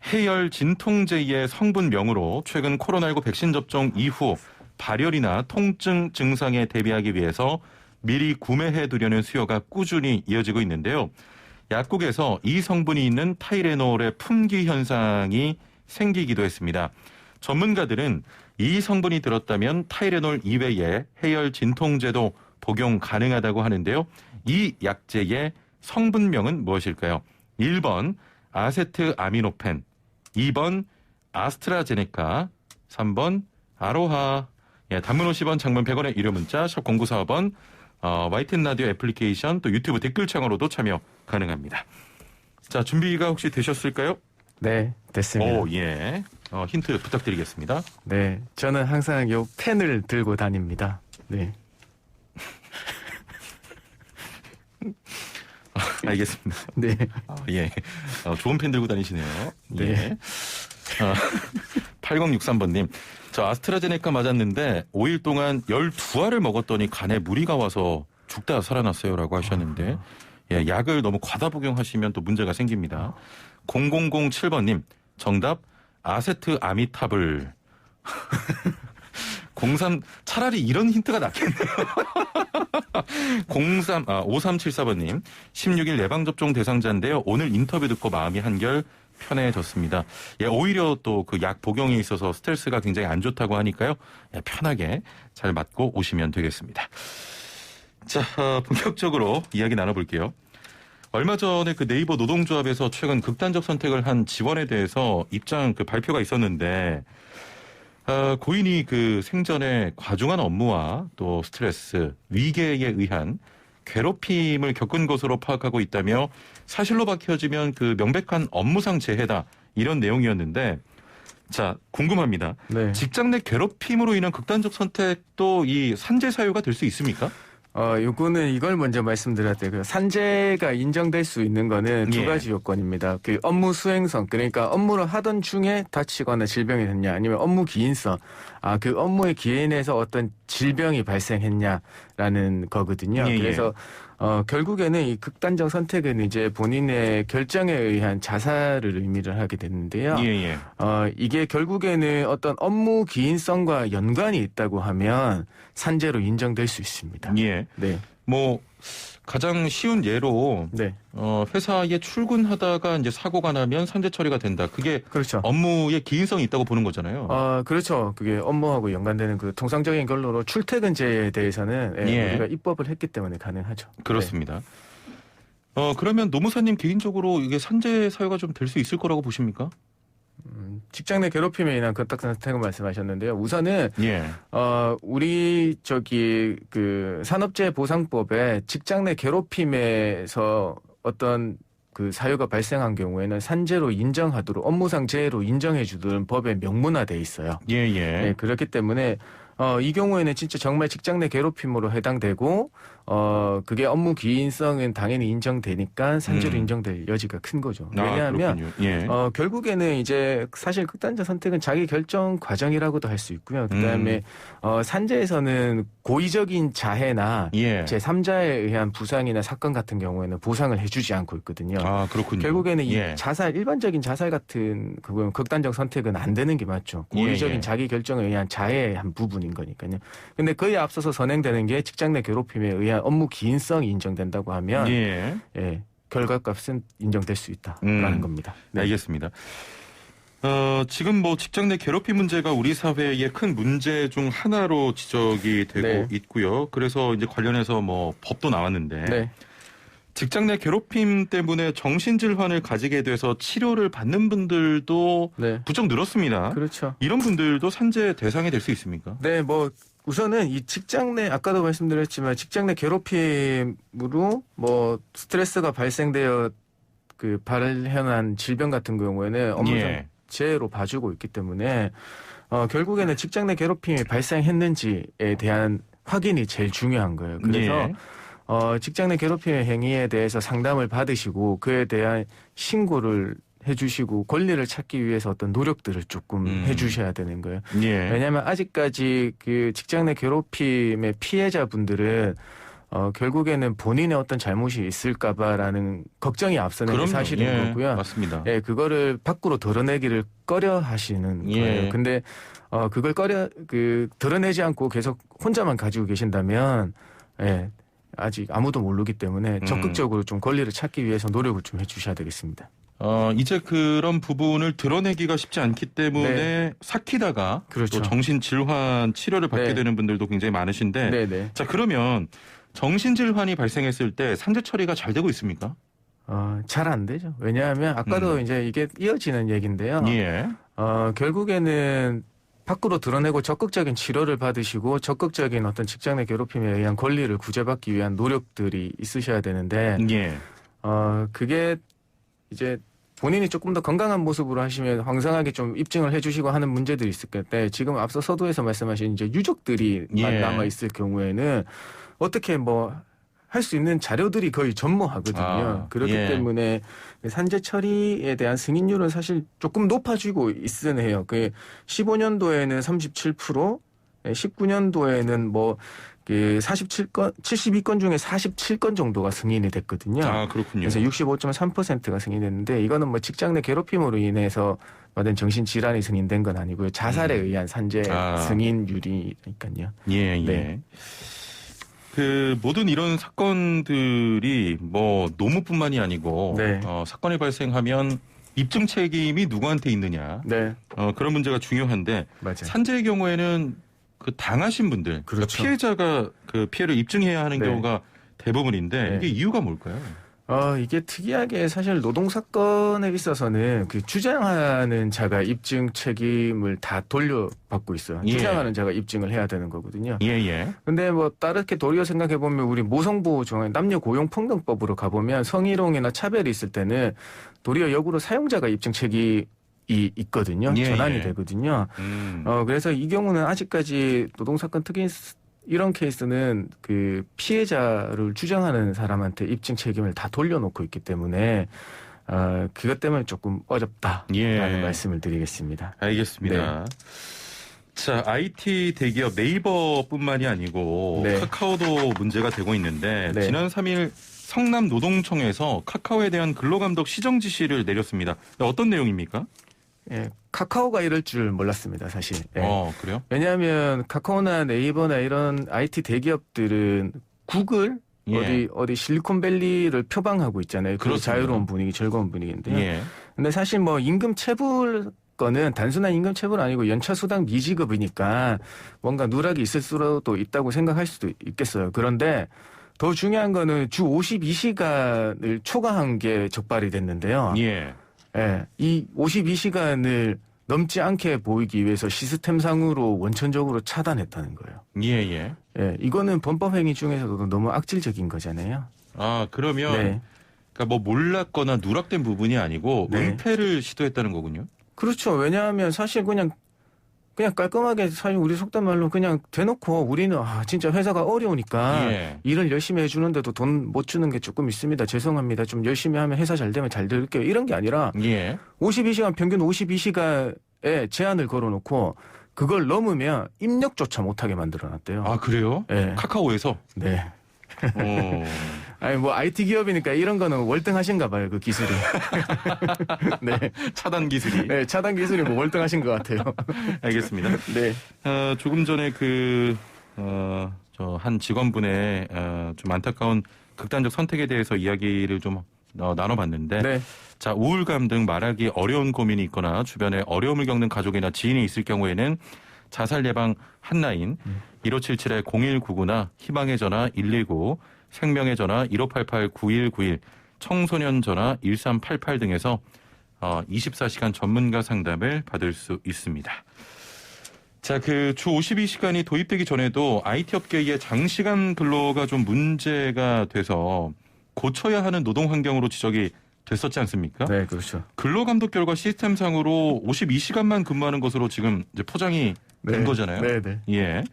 해열 진통제의 성분명으로 최근 코로나19 백신 접종 이후 발열이나 통증 증상에 대비하기 위해서 미리 구매해 두려는 수요가 꾸준히 이어지고 있는데요. 약국에서 이 성분이 있는 타이레놀의 품귀 현상이 생기기도 했습니다. 전문가들은 이 성분이 들었다면 타이레놀 이외에 해열 진통제도 복용 가능하다고 하는데요. 이 약제의 성분명은 무엇일까요? 1번 아세트아미노펜, 2번 아스트라제네카, 3번 아로하. 예, 단문 50원, 장문 100원의 유료 문자 샵 0945번, YTN 라디오 애플리케이션 또 유튜브 댓글창으로도 참여 가능합니다. 자, 준비가 혹시 되셨을까요? 네, 됐습니다. 오, 예. 힌트 부탁드리겠습니다. 네, 저는 항상 요 펜을 들고 다닙니다. 네. 알겠습니다. 네. 예. 좋은 펜 들고 다니시네요. 네. 예. 8063번님, 저 아스트라제네카 맞았는데 5일 동안 12알을 먹었더니 간에 무리가 와서 죽다 살아났어요라고 하셨는데, 예, 약을 너무 과다 복용하시면 또 문제가 생깁니다. 0007번님, 정답 아세트아미탑을. 차라리 이런 힌트가 낫겠네요. 5374번님, 16일 예방접종 대상자인데요. 오늘 인터뷰 듣고 마음이 한결 편해졌습니다. 예, 오히려 또 그 약 복용에 있어서 스트레스가 굉장히 안 좋다고 하니까요. 예, 편하게 잘 맞고 오시면 되겠습니다. 자, 본격적으로 이야기 나눠볼게요. 얼마 전에 그 네이버 노동조합에서 최근 극단적 선택을 한 직원에 대해서 입장 발표가 있었는데, 고인이 그 생전에 과중한 업무와 또 스트레스, 위계에 의한 괴롭힘을 겪은 것으로 파악하고 있다며 사실로 밝혀지면 그 명백한 업무상 재해다, 이런 내용이었는데, 자, 궁금합니다. 네. 직장 내 괴롭힘으로 인한 극단적 선택도 이 산재 사유가 될 수 있습니까? 요거는 이걸 먼저 말씀드려야 돼요. 그 산재가 인정될 수 있는 거는 두 예. 가지 요건입니다. 그 업무 수행성, 그러니까 업무를 하던 중에 다치거나 질병이 됐냐, 아니면 업무 기인성, 그 업무의 기인에서 어떤 질병이 발생했냐라는 거거든요. 예, 예. 그래서 결국에는 이 극단적 선택은 이제 본인의 결정에 의한 자살을 의미를 하게 되는데요. 예, 예. 이게 결국에는 어떤 업무 기인성과 연관이 있다고 하면 산재로 인정될 수 있습니다. 예. 네. 뭐 가장 쉬운 예로 네. 회사에 출근하다가 이제 사고가 나면 산재 처리가 된다. 그게 그렇죠. 업무에 기인성이 있다고 보는 거잖아요. 그렇죠. 그게 업무하고 연관되는 그 통상적인 걸로로 출퇴근제에 대해서는 예. 우리가 입법을 했기 때문에 가능하죠. 그렇습니다. 그러면 노무사님 개인적으로 이게 산재 사유가 좀 될 수 있을 거라고 보십니까? 직장 내 괴롭힘에 인한 극단적 선택을 말씀하셨는데요. 우선은 예. 우리 그 산업재해 보상법에 직장 내 괴롭힘에서 어떤 그 사유가 발생한 경우에는 산재로 인정하도록 업무상 재해로 인정해 주도록 법에 명문화돼 있어요. 예, 예. 네, 그렇기 때문에 이 경우에는 진짜 정말 직장 내 괴롭힘으로 해당되고 그게 업무 기인성은 당연히 인정되니까 산재로 인정될 여지가 큰 거죠. 왜냐하면 그렇군요. 예. 결국에는 이제 사실 극단적 선택은 자기 결정 과정이라고도 할 수 있고요. 그다음에 산재에서는 고의적인 자해나 예. 제3자에 의한 부상이나 사건 같은 경우에는 보상을 해주지 않고 있거든요. 그렇군요. 결국에는 이 예. 일반적인 자살 같은 그건 극단적 선택은 안 되는 게 맞죠. 고의적인 예, 예. 자기 결정에 의한 자해의 한 부분인 거니까요. 근데 그에 앞서서 선행되는 게 직장 내 괴롭힘에 의한 업무 기인성이 인정된다고 하면 예. 결과값은 인정될 수 있다라는 겁니다. 네. 알겠습니다. 지금 뭐 직장 내 괴롭힘 문제가 우리 사회의 큰 문제 중 하나로 지적이 되고 네. 있고요. 그래서 이제 관련해서 뭐 법도 나왔는데 네. 직장 내 괴롭힘 때문에 정신질환을 가지게 돼서 치료를 받는 분들도 네. 부쩍 늘었습니다. 그렇죠. 이런 분들도 산재 대상이 될 수 있습니까? 네, 뭐 우선은 이 직장 내 아까도 말씀드렸지만 직장 내 괴롭힘으로 뭐 스트레스가 발생되어 그 발현한 질병 같은 경우에는 업무상 예. 재해로 봐주고 있기 때문에 결국에는 직장 내 괴롭힘이 발생했는지에 대한 확인이 제일 중요한 거예요. 그래서 예. 직장 내 괴롭힘의 행위에 대해서 상담을 받으시고 그에 대한 신고를 해주시고 권리를 찾기 위해서 어떤 노력들을 조금 해주셔야 되는 거예요. 예. 왜냐하면 아직까지 그 직장 내 괴롭힘의 피해자분들은 결국에는 본인의 어떤 잘못이 있을까봐라는 걱정이 앞서는 게 그럼요. 사실인 예, 거고요. 맞습니다. 예, 그거를 밖으로 드러내기를 꺼려 하시는 예. 거예요. 근데 그걸 드러내지 않고 계속 혼자만 가지고 계신다면 아직 아무도 모르기 때문에 적극적으로 좀 권리를 찾기 위해서 노력을 좀 해주셔야 되겠습니다. 이제 그런 부분을 드러내기가 쉽지 않기 때문에 네. 삭히다가 그렇죠. 또 정신질환 치료를 받게 네. 되는 분들도 굉장히 많으신데 네네. 자 그러면 정신질환이 발생했을 때 산재 처리가 잘 되고 있습니까? 잘 안 되죠. 왜냐하면 아까도 이제 이게 이어지는 얘기인데요. 예. 결국에는 밖으로 드러내고 적극적인 치료를 받으시고 적극적인 어떤 직장 내 괴롭힘에 의한 권리를 구제받기 위한 노력들이 있으셔야 되는데 예. 그게 이제 본인이 조금 더 건강한 모습으로 하시면 황당하게 좀 입증을 해주시고 하는 문제들이 있을 텐데 지금 앞서 서두에서 말씀하신 이제 유족들이 예. 남아 있을 경우에는 어떻게 뭐 할 수 있는 자료들이 거의 전무하거든요. 그렇기 예. 때문에 산재 처리에 대한 승인율은 사실 조금 높아지고 있으네 해요. 그 15년도에는 37%, 19년도에는 뭐 47건, 72건 중에 47건 정도가 승인이 됐거든요. 아, 그렇군요. 그래서 65.3%가 승인됐는데 이거는 뭐 직장 내 괴롭힘으로 인해서 받은 정신질환이 승인된 건 아니고요. 자살에 의한 산재 승인율이니까요. 예, 예. 네. 그 모든 이런 사건들이 뭐 노무뿐만이 아니고 네. 사건이 발생하면 입증 책임이 누구한테 있느냐 네, 그런 문제가 중요한데 맞아요. 산재의 경우에는 그 당하신 분들 그러니까 그렇죠. 피해자가 그 피해를 입증해야 하는 네. 경우가 대부분인데 네. 이게 이유가 뭘까요? 이게 특이하게 사실 노동사건에 있어서는 그 주장하는 자가 입증 책임을 다 돌려받고 있어요. 예. 주장하는 자가 입증을 해야 되는 거거든요. 예예. 근데 뭐 다르게 도리어 생각해보면 우리 모성보호 조항 남녀고용평등법으로 가보면 성희롱이나 차별이 있을 때는 도리어 역으로 사용자가 입증 책임이 있거든요. 예, 전환이 예. 되거든요. 그래서 이 경우는 아직까지 노동사건 특히 이런 케이스는 그 피해자를 주장하는 사람한테 입증 책임을 다 돌려놓고 있기 때문에 그것 때문에 조금 어렵다라는 예. 말씀을 드리겠습니다. 알겠습니다. 자, IT 대기업 네이버뿐만이 아니고 네. 카카오도 문제가 되고 있는데 네. 지난 3일 성남 노동청에서 카카오에 대한 근로감독 시정 지시를 내렸습니다. 어떤 내용입니까? 예, 카카오가 이럴 줄 몰랐습니다, 사실. 예. 그래요? 왜냐하면 카카오나 네이버나 이런 IT 대기업들은 구글 예. 어디 실리콘밸리를 표방하고 있잖아요. 그 그렇습니다. 자유로운 분위기, 즐거운 분위기인데요. 예. 근데 사실 뭐 임금 체불 거는 단순한 임금 체불 아니고 연차 수당 미지급이니까 뭔가 누락이 있을 수도 있다고 생각할 수도 있겠어요. 그런데 더 중요한 거는 주 52시간을 초과한 게 적발이 됐는데요. 예. 예, 이 52시간을 넘지 않게 보이기 위해서 시스템상으로 원천적으로 차단했다는 거예요. 예, 예. 예, 이거는 범법행위 중에서도 너무 악질적인 거잖아요. 그러면 네. 그러니까 뭐 몰랐거나 누락된 부분이 아니고 네. 은폐를 시도했다는 거군요. 그렇죠. 왜냐하면 사실 그냥 깔끔하게 사실 우리 속된 말로 그냥 대놓고 우리는 진짜 회사가 어려우니까 예. 일을 열심히 해주는데도 돈 못 주는 게 조금 있습니다. 죄송합니다. 좀 열심히 하면 회사 잘 되면 잘 될게요. 이런 게 아니라 예. 52시간 평균 52시간에 제한을 걸어놓고 그걸 넘으면 입력조차 못하게 만들어놨대요. 그래요? 네. 카카오에서? 네. 어. 아니 뭐 IT 기업이니까 이런 거는 월등하신가 봐요. 그 기술이. 네. 차단 기술이. 네, 차단 기술이 뭐 월등하신 것 같아요. 알겠습니다. 네. 조금 전에 저 한 직원분의 좀 안타까운 극단적 선택에 대해서 이야기를 좀 나눠봤는데, 네. 자 우울감 등 말하기 어려운 고민이 있거나 주변에 어려움을 겪는 가족이나 지인이 있을 경우에는 자살 예방 한라인 1577-0199나 희망의 전화 119, 생명의 전화 1588-9191, 청소년 전화 1388 등에서 24시간 전문가 상담을 받을 수 있습니다. 자, 그 주 52시간이 도입되기 전에도 IT 업계의 장시간 근로가 좀 문제가 돼서 고쳐야 하는 노동 환경으로 지적이 됐었지 않습니까? 네, 그렇죠. 근로감독 결과 시스템상으로 52시간만 근무하는 것으로 지금 이제 포장이 된 거잖아요. 네, 네. 예.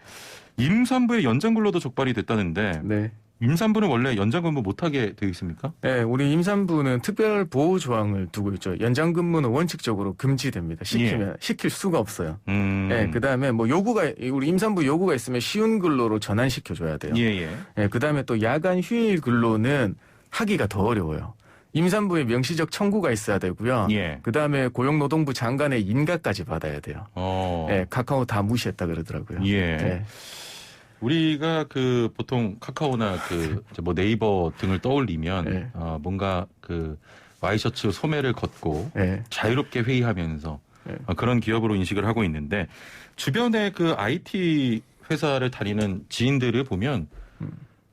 임산부의 연장 근로도 적발이 됐다는데 네. 임산부는 원래 연장 근무 못하게 되어 있습니까? 네, 우리 임산부는 특별 보호 조항을 두고 있죠. 연장 근무는 원칙적으로 금지됩니다. 시킬 수가 없어요. 네, 그다음에 뭐 우리 임산부 요구가 있으면 쉬운 근로로 전환시켜 줘야 돼요. 예, 예. 네, 그다음에 또 야간 휴일 근로는 하기가 더 어려워요. 임산부의 명시적 청구가 있어야 되고요. 예. 그다음에 고용노동부 장관의 인가까지 받아야 돼요. 네, 카카오 다 무시했다 그러더라고요. 예. 네. 우리가 그 보통 카카오나 그 뭐 네이버 등을 떠올리면 네. 뭔가 그 와이셔츠 소매를 걷고 네. 자유롭게 회의하면서 네. 그런 기업으로 인식을 하고 있는데 주변에 그 IT 회사를 다니는 지인들을 보면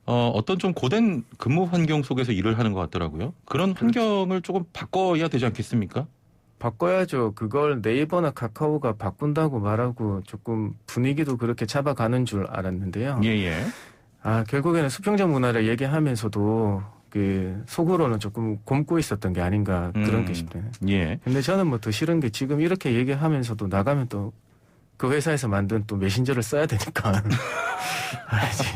어떤 좀 고된 근무 환경 속에서 일을 하는 것 같더라고요. 그런 환경을 조금 바꿔야 되지 않겠습니까? 바꿔야죠. 그걸 네이버나 카카오가 바꾼다고 말하고 조금 분위기도 그렇게 잡아가는 줄 알았는데요. 예. 결국에는 수평적 문화를 얘기하면서도 그 속으로는 조금 곪고 있었던 게 아닌가 그런 게 싶네요. 예. 근데 저는 뭐 더 싫은 게 지금 이렇게 얘기하면서도 나가면 또 그 회사에서 만든 또 메신저를 써야 되니까.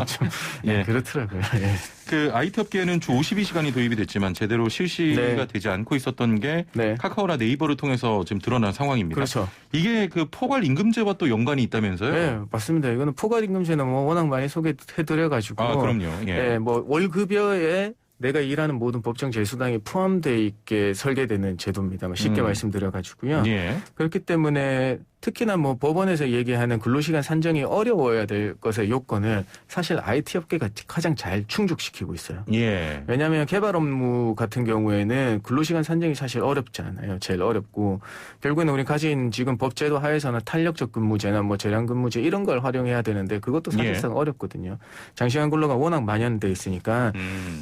좀 예. 그렇더라고요. 예. 그 IT 업계에는 주 52시간이 도입이 됐지만 제대로 실시가 네. 되지 않고 있었던 게 네. 카카오나 네이버를 통해서 지금 드러난 상황입니다. 그렇죠. 이게 그 포괄 임금제와 또 연관이 있다면서요? 네, 맞습니다. 이거는 포괄임금제는 뭐 워낙 많이 소개해드려가지고. 그럼요. 예. 뭐 월급여에 내가 일하는 모든 법정 제수당이 포함되어 있게 설계되는 제도입니다. 쉽게 말씀드려가지고요. 예. 그렇기 때문에 특히나 뭐 법원에서 얘기하는 근로시간 산정이 어려워야 될 것의 요건을 사실 IT 업계가 가장 잘 충족시키고 있어요. 예. 왜냐하면 개발 업무 같은 경우에는 근로시간 산정이 사실 어렵지 않아요. 제일 어렵고 결국에는 우리 가진 지금 법제도 하에서는 탄력적 근무제나 뭐 재량 근무제 이런 걸 활용해야 되는데 그것도 사실상 어렵거든요. 장시간 근로가 워낙 만연돼 있으니까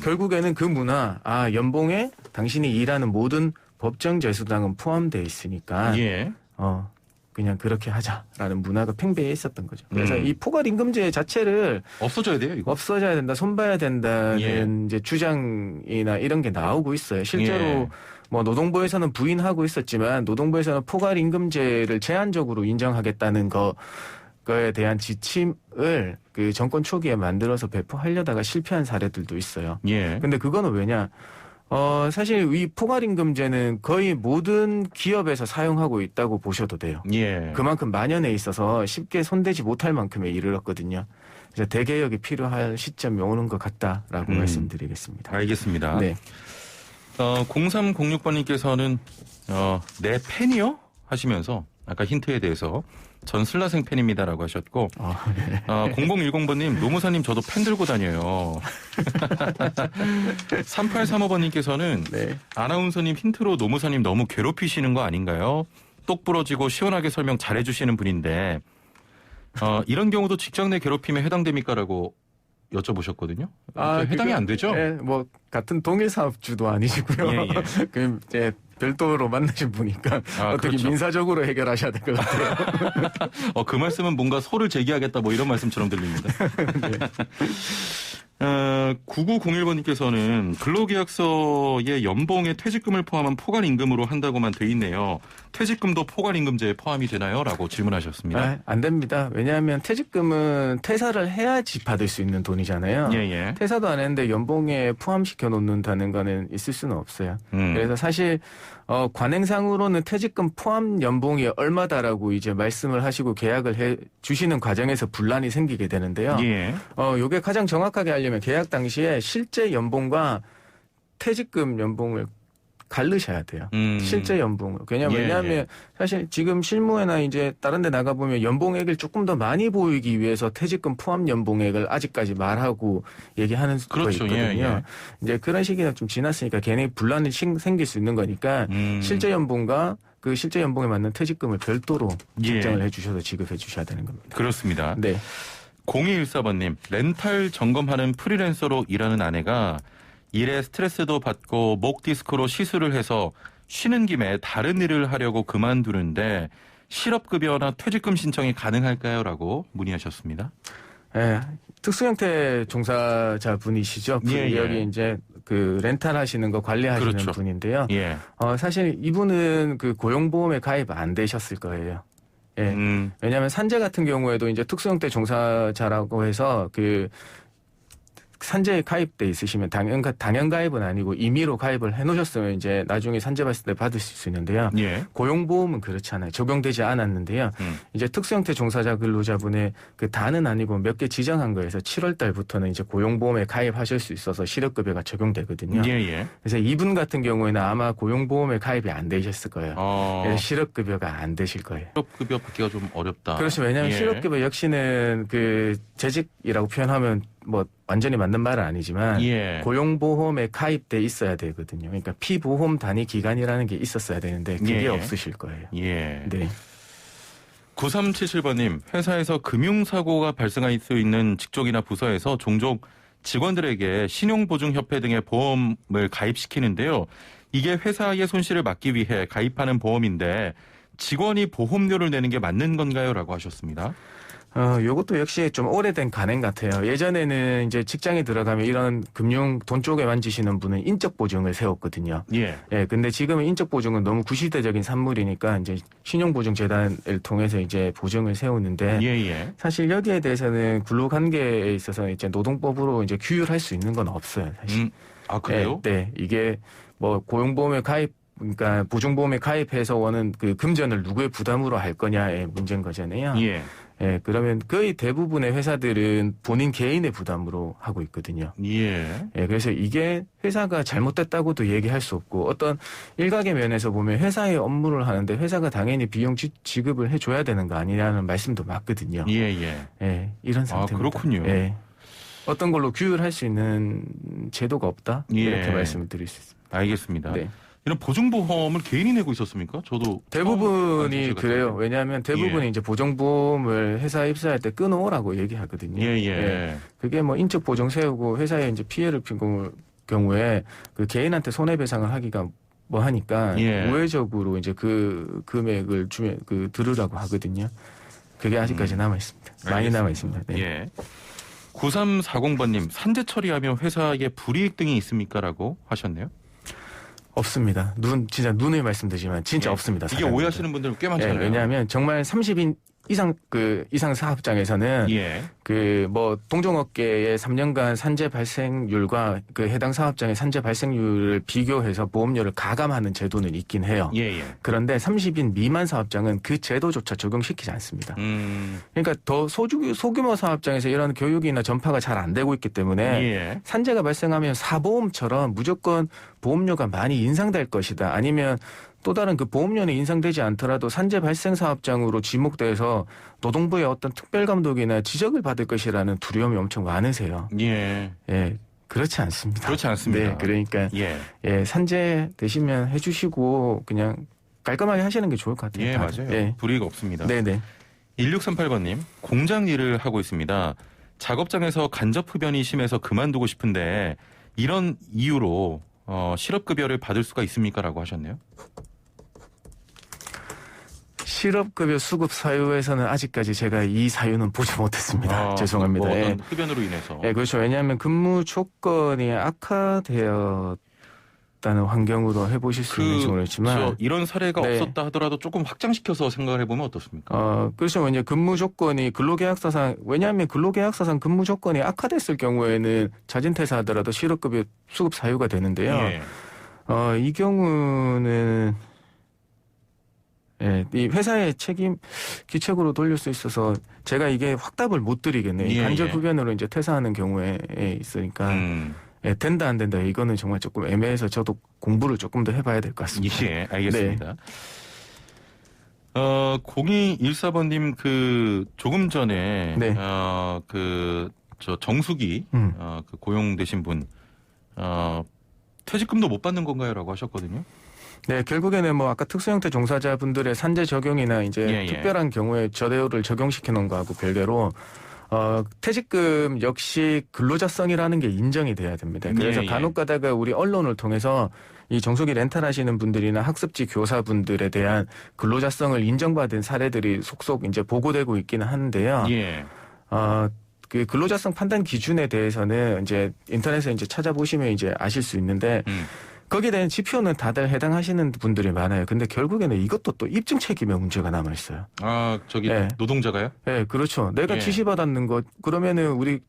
결국에는 그 문화, 연봉에 당신이 일하는 모든 법정 제수당은 포함되어 있으니까 예. 그냥 그렇게 하자라는 문화가 팽배해 있었던 거죠. 그래서 이 포괄임금제 자체를 없어져야 돼요, 이거. 없어져야 된다, 손봐야 된다는 예. 이제 주장이나 이런 게 나오고 있어요. 실제로 예. 뭐 노동부에서는 부인하고 있었지만 노동부에서는 포괄임금제를 제한적으로 인정하겠다는 거에 대한 지침을 그 정권 초기에 만들어서 배포하려다가 실패한 사례들도 있어요. 예. 근데 그거는 왜냐? 사실 이 포괄임금제는 거의 모든 기업에서 사용하고 있다고 보셔도 돼요. 예. 그만큼 만연해 있어서 쉽게 손대지 못할 만큼에 이르렀거든요. 그래서 대개혁이 필요할 시점이 오는 것 같다라고 말씀드리겠습니다. 알겠습니다. 네. 0306번님께서는 내 팬이요? 하시면서 아까 힌트에 대해서 전 슬라생 팬입니다라고 하셨고 네. 0010번님 노무사님 저도 팬 들고 다녀요. 3835번님께서는 네. 아나운서님 힌트로 노무사님 너무 괴롭히시는 거 아닌가요? 똑 부러지고 시원하게 설명 잘해주시는 분인데 이런 경우도 직장 내 괴롭힘에 해당됩니까라고 여쭤보셨거든요. 해당이 안 되죠? 네, 뭐 같은 동일 사업주도 아니시고요. 예. 그 이제 별도로 만나신 분이니까 어떻게 그렇죠. 민사적으로 해결하셔야 될 것 같아요. 그 말씀은 뭔가 소를 제기하겠다 뭐 이런 말씀처럼 들립니다. 네. 9901번님께서는 근로계약서에 연봉에 퇴직금을 포함한 포괄임금으로 한다고만 돼 있네요. 퇴직금도 포괄임금제에 포함이 되나요? 라고 질문하셨습니다. 안 됩니다. 왜냐하면 퇴직금은 퇴사를 해야지 받을 수 있는 돈이잖아요. 예. 퇴사도 안 했는데 연봉에 포함시켜 놓는다는 거는 있을 수는 없어요. 그래서 사실 관행상으로는 퇴직금 포함 연봉이 얼마다라고 이제 말씀을 하시고 계약을 해 주시는 과정에서 분란이 생기게 되는데요. 예. 요게 가장 정확하게 하려면 계약 당시에 실제 연봉과 퇴직금 연봉을 갈르셔야 돼요. 실제 연봉을. 왜냐하면 사실 지금 실무에나 이제 다른 데 나가보면 연봉액을 조금 더 많이 보이기 위해서 퇴직금 포함 연봉액을 아직까지 말하고 얘기하는 수가 그렇죠. 있거든요. 이제 그런 시기가 좀 지났으니까 괜히 분란이 생길 수 있는 거니까 실제 연봉과 그 실제 연봉에 맞는 퇴직금을 별도로 책정을 해주셔서 지급해 주셔야 되는 겁니다. 그렇습니다. 네. 0214번님, 렌탈 점검하는 프리랜서로 일하는 아내가 일에 스트레스도 받고 목 디스크로 시술을 해서 쉬는 김에 다른 일을 하려고 그만두는데 실업급여나 퇴직금 신청이 가능할까요? 라고 문의하셨습니다. 네, 특수형태 종사자 분이시죠. 여기 이제 그 렌탈 하시는 거 관리하시는 그렇죠. 분인데요. 예. 사실 이분은 그 고용보험에 가입 안 되셨을 거예요. 예. 왜냐하면 산재 같은 경우에도 이제 특수형태 종사자라고 해서 그 산재에 가입돼 있으시면 당연 가입은 아니고 임의로 가입을 해놓으셨으면 이제 나중에 산재 발생 때 받으실 수 있는데요. 예. 고용보험은 그렇지 않아요. 적용되지 않았는데요. 이제 특수형태 종사자 근로자분의 그 다는 아니고 몇 개 지정한 거에서 7월 달부터는 이제 고용보험에 가입하실 수 있어서 실업급여가 적용되거든요. 예, 예. 그래서 이분 같은 경우에는 아마 고용보험에 가입이 안 되셨을 거예요. 그래서 실업급여가 안 되실 거예요. 실업급여 받기가 좀 어렵다. 그렇죠. 왜냐하면 예. 실업급여 역시는 그 재직이라고 표현하면 뭐 완전히 맞는 말은 아니지만 예. 고용보험에 가입돼 있어야 되거든요. 그러니까 피보험 단위 기간이라는 게 있었어야 되는데 그게 예. 없으실 거예요. 예. 네. 9377번님, 회사에서 금융사고가 발생할 수 있는 직종이나 부서에서 종종 직원들에게 신용보증협회 등의 보험을 가입시키는데요. 이게 회사의 손실을 막기 위해 가입하는 보험인데 직원이 보험료를 내는 게 맞는 건가요? 라고 하셨습니다. 요것도 역시 좀 오래된 관행 같아요. 예전에는 이제 직장에 들어가면 이런 금융 돈 쪽에 만지시는 분은 인적 보증을 세웠거든요. 예. 예, 근데 지금은 인적 보증은 너무 구시대적인 산물이니까 이제 신용보증재단을 통해서 이제 보증을 세우는데 예, 예. 사실 여기에 대해서는 근로관계에 있어서 이제 노동법으로 이제 규율할 수 있는 건 없어요. 사실. 아, 그래요? 네, 이게 뭐 고용보험에 가입 그러니까 보증보험에 가입해서 오는 그 금전을 누구의 부담으로 할 거냐의 문제인 거잖아요. 예. 예, 그러면 거의 대부분의 회사들은 본인 개인의 부담으로 하고 있거든요. 예. 예, 그래서 이게 회사가 잘못됐다고도 얘기할 수 없고 어떤 일각의 면에서 보면 회사의 업무를 하는데 회사가 당연히 비용 지급을 해줘야 되는 거 아니냐는 말씀도 맞거든요. 예, 예. 예, 이런 상태입니다. 그렇군요. 예. 어떤 걸로 규율할 수 있는 제도가 없다 예. 이렇게 말씀을 드릴 수 있습니다. 알겠습니다. 네. 이런 보증보험을 개인이 내고 있었습니까? 저도 대부분이 그래요. 왜냐하면 대부분이 예. 이제 보증보험을 회사에 입사할 때 끊어오라고 얘기하거든요. 예, 예. 그게 뭐 인적 보증 세우고 회사에 이제 피해를 준 경우에 그 개인한테 손해배상을 하기가 뭐 하니까 예. 우회적으로 이제 그 금액을 주면 그 들으라고 하거든요. 그게 아직까지 남아 있습니다. 많이 알겠습니다. 남아 있습니다. 네. 예. 9340번님, 산재 처리하면 회사에 불이익 등이 있습니까?라고 하셨네요. 없습니다. 진짜 눈을 말씀드리지만 진짜 예. 없습니다. 이게 사장님들. 오해하시는 분들 꽤 예, 많잖아요. 왜냐하면 정말 30인 이상 사업장에서는 예. 그 뭐 동종업계의 3년간 산재 발생률과 그 해당 사업장의 산재 발생률을 비교해서 보험료를 가감하는 제도는 있긴 해요. 예, 예. 그런데 30인 미만 사업장은 그 제도조차 적용시키지 않습니다. 그러니까 더 소규모 사업장에서 이런 교육이나 전파가 잘 안 되고 있기 때문에 예. 산재가 발생하면 사보험처럼 무조건 보험료가 많이 인상될 것이다. 아니면 또 다른 그 보험료는 인상되지 않더라도 산재 발생 사업장으로 지목돼서 노동부의 어떤 특별감독이나 지적을 받을 것이라는 두려움이 엄청 많으세요. 예. 예, 그렇지 않습니다. 그렇지 않습니다. 네, 그러니까 예. 예, 산재 되시면 해주시고 그냥 깔끔하게 하시는 게 좋을 것 같아요. 예, 다들. 맞아요. 예. 불이익 없습니다. 네네. 1638번님, 공장 일을 하고 있습니다. 작업장에서 간접 흡연이 심해서 그만두고 싶은데 이런 이유로 실업급여를 받을 수가 있습니까?라고 하셨네요. 실업급여 수급 사유에서는 아직까지 제가 이 사유는 보지 못했습니다. 죄송합니다. 뭐 예. 어떤 흡연으로 인해서. 예, 그렇죠. 왜냐하면 근무 조건이 악화되었다는 환경으로 해보실 수 있는지 모르겠지만. 이런 사례가 네. 없었다 하더라도 조금 확장시켜서 생각을 해보면 어떻습니까? 그렇죠. 이제 근무 조건이 왜냐하면 근로계약서상 근무 조건이 악화됐을 경우에는 자진퇴사하더라도 실업급여 수급 사유가 되는데요. 예. 이 경우는 예, 이 회사의 기책으로 돌릴 수 있어서 제가 이게 확답을 못 드리겠네요. 예, 간접 예. 흡연으로 이제 퇴사하는 경우에 있으니까 예, 된다 안 된다 이거는 정말 조금 애매해서 저도 공부를 조금 더 해봐야 될 것 같습니다. 예, 알겠습니다. 0214번님 조금 전에 네. 정수기 그 고용되신 분 퇴직금도 못 받는 건가요?라고 하셨거든요. 네, 결국에는 뭐 아까 특수형태 종사자분들의 산재 적용이나 이제 예, 예. 특별한 경우에 저대우를 적용시켜 놓은 거하고 별개로 퇴직금 역시 근로자성이라는 게 인정이 돼야 됩니다. 그래서 예, 예. 간혹 가다가 우리 언론을 통해서 이 정수기 렌탈하시는 분들이나 학습지 교사분들에 대한 근로자성을 인정받은 사례들이 속속 이제 보고되고 있기는 하는데요. 예. 그 근로자성 판단 기준에 대해서는 이제 인터넷에 이제 찾아보시면 이제 아실 수 있는데 거기에 대한 지표는 다들 해당하시는 분들이 많아요. 근데 결국에는 이것도 또 입증 책임의 문제가 남아 있어요. 아, 네. 노동자가요? 네, 그렇죠. 내가 예. 지시받았는 것 그러면은 우리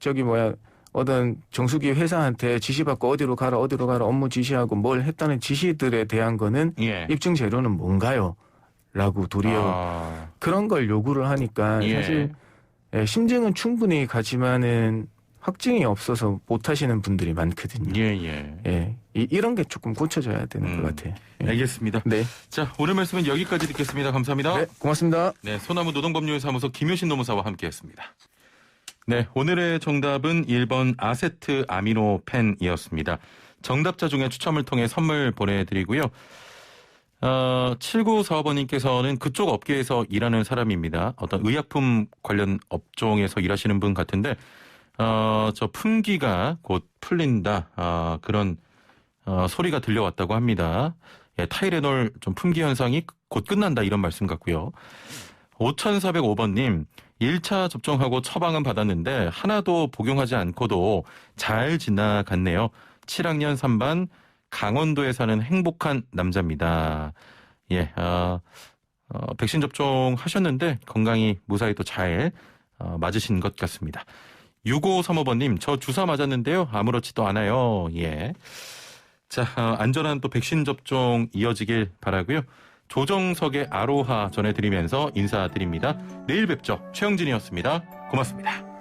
어떤 정수기 회사한테 지시받고 어디로 가라 업무 지시하고 뭘 했다는 지시들에 대한 거는 예. 입증 재료는 뭔가요? 라고 도리어 그런 걸 요구를 하니까 예. 사실 심증은 충분히 가지만은 확증이 없어서 못 하시는 분들이 많거든요. 예. 예. 이런 게 조금 고쳐져야 되는 것 같아요. 예. 알겠습니다. 네. 자, 오늘 말씀은 여기까지 듣겠습니다. 감사합니다. 네, 고맙습니다. 네, 소나무 노동법률사무소 김효신 노무사와 함께했습니다. 네, 오늘의 정답은 1번 아세트 아미노펜이었습니다. 정답자 중에 추첨을 통해 선물 보내드리고요. 7945번님께서는 그쪽 업계에서 일하는 사람입니다. 어떤 의약품 관련 업종에서 일하시는 분 같은데 저 품기가 곧 풀린다. 그런 소리가 들려왔다고 합니다. 예, 타이레놀 좀 품귀 현상이 곧 끝난다 이런 말씀 같고요. 5405번님 1차 접종하고 처방은 받았는데 하나도 복용하지 않고도 잘 지나갔네요. 7학년 3반 강원도에 사는 행복한 남자입니다. 예, 백신 접종하셨는데 건강히 무사히 또 잘 맞으신 것 같습니다. 6535번님 저 주사 맞았는데요. 아무렇지도 않아요. 예. 자, 안전한 또 백신 접종 이어지길 바라고요. 조정석의 아로하 전해드리면서 인사드립니다. 내일 뵙죠. 최영진이었습니다. 고맙습니다.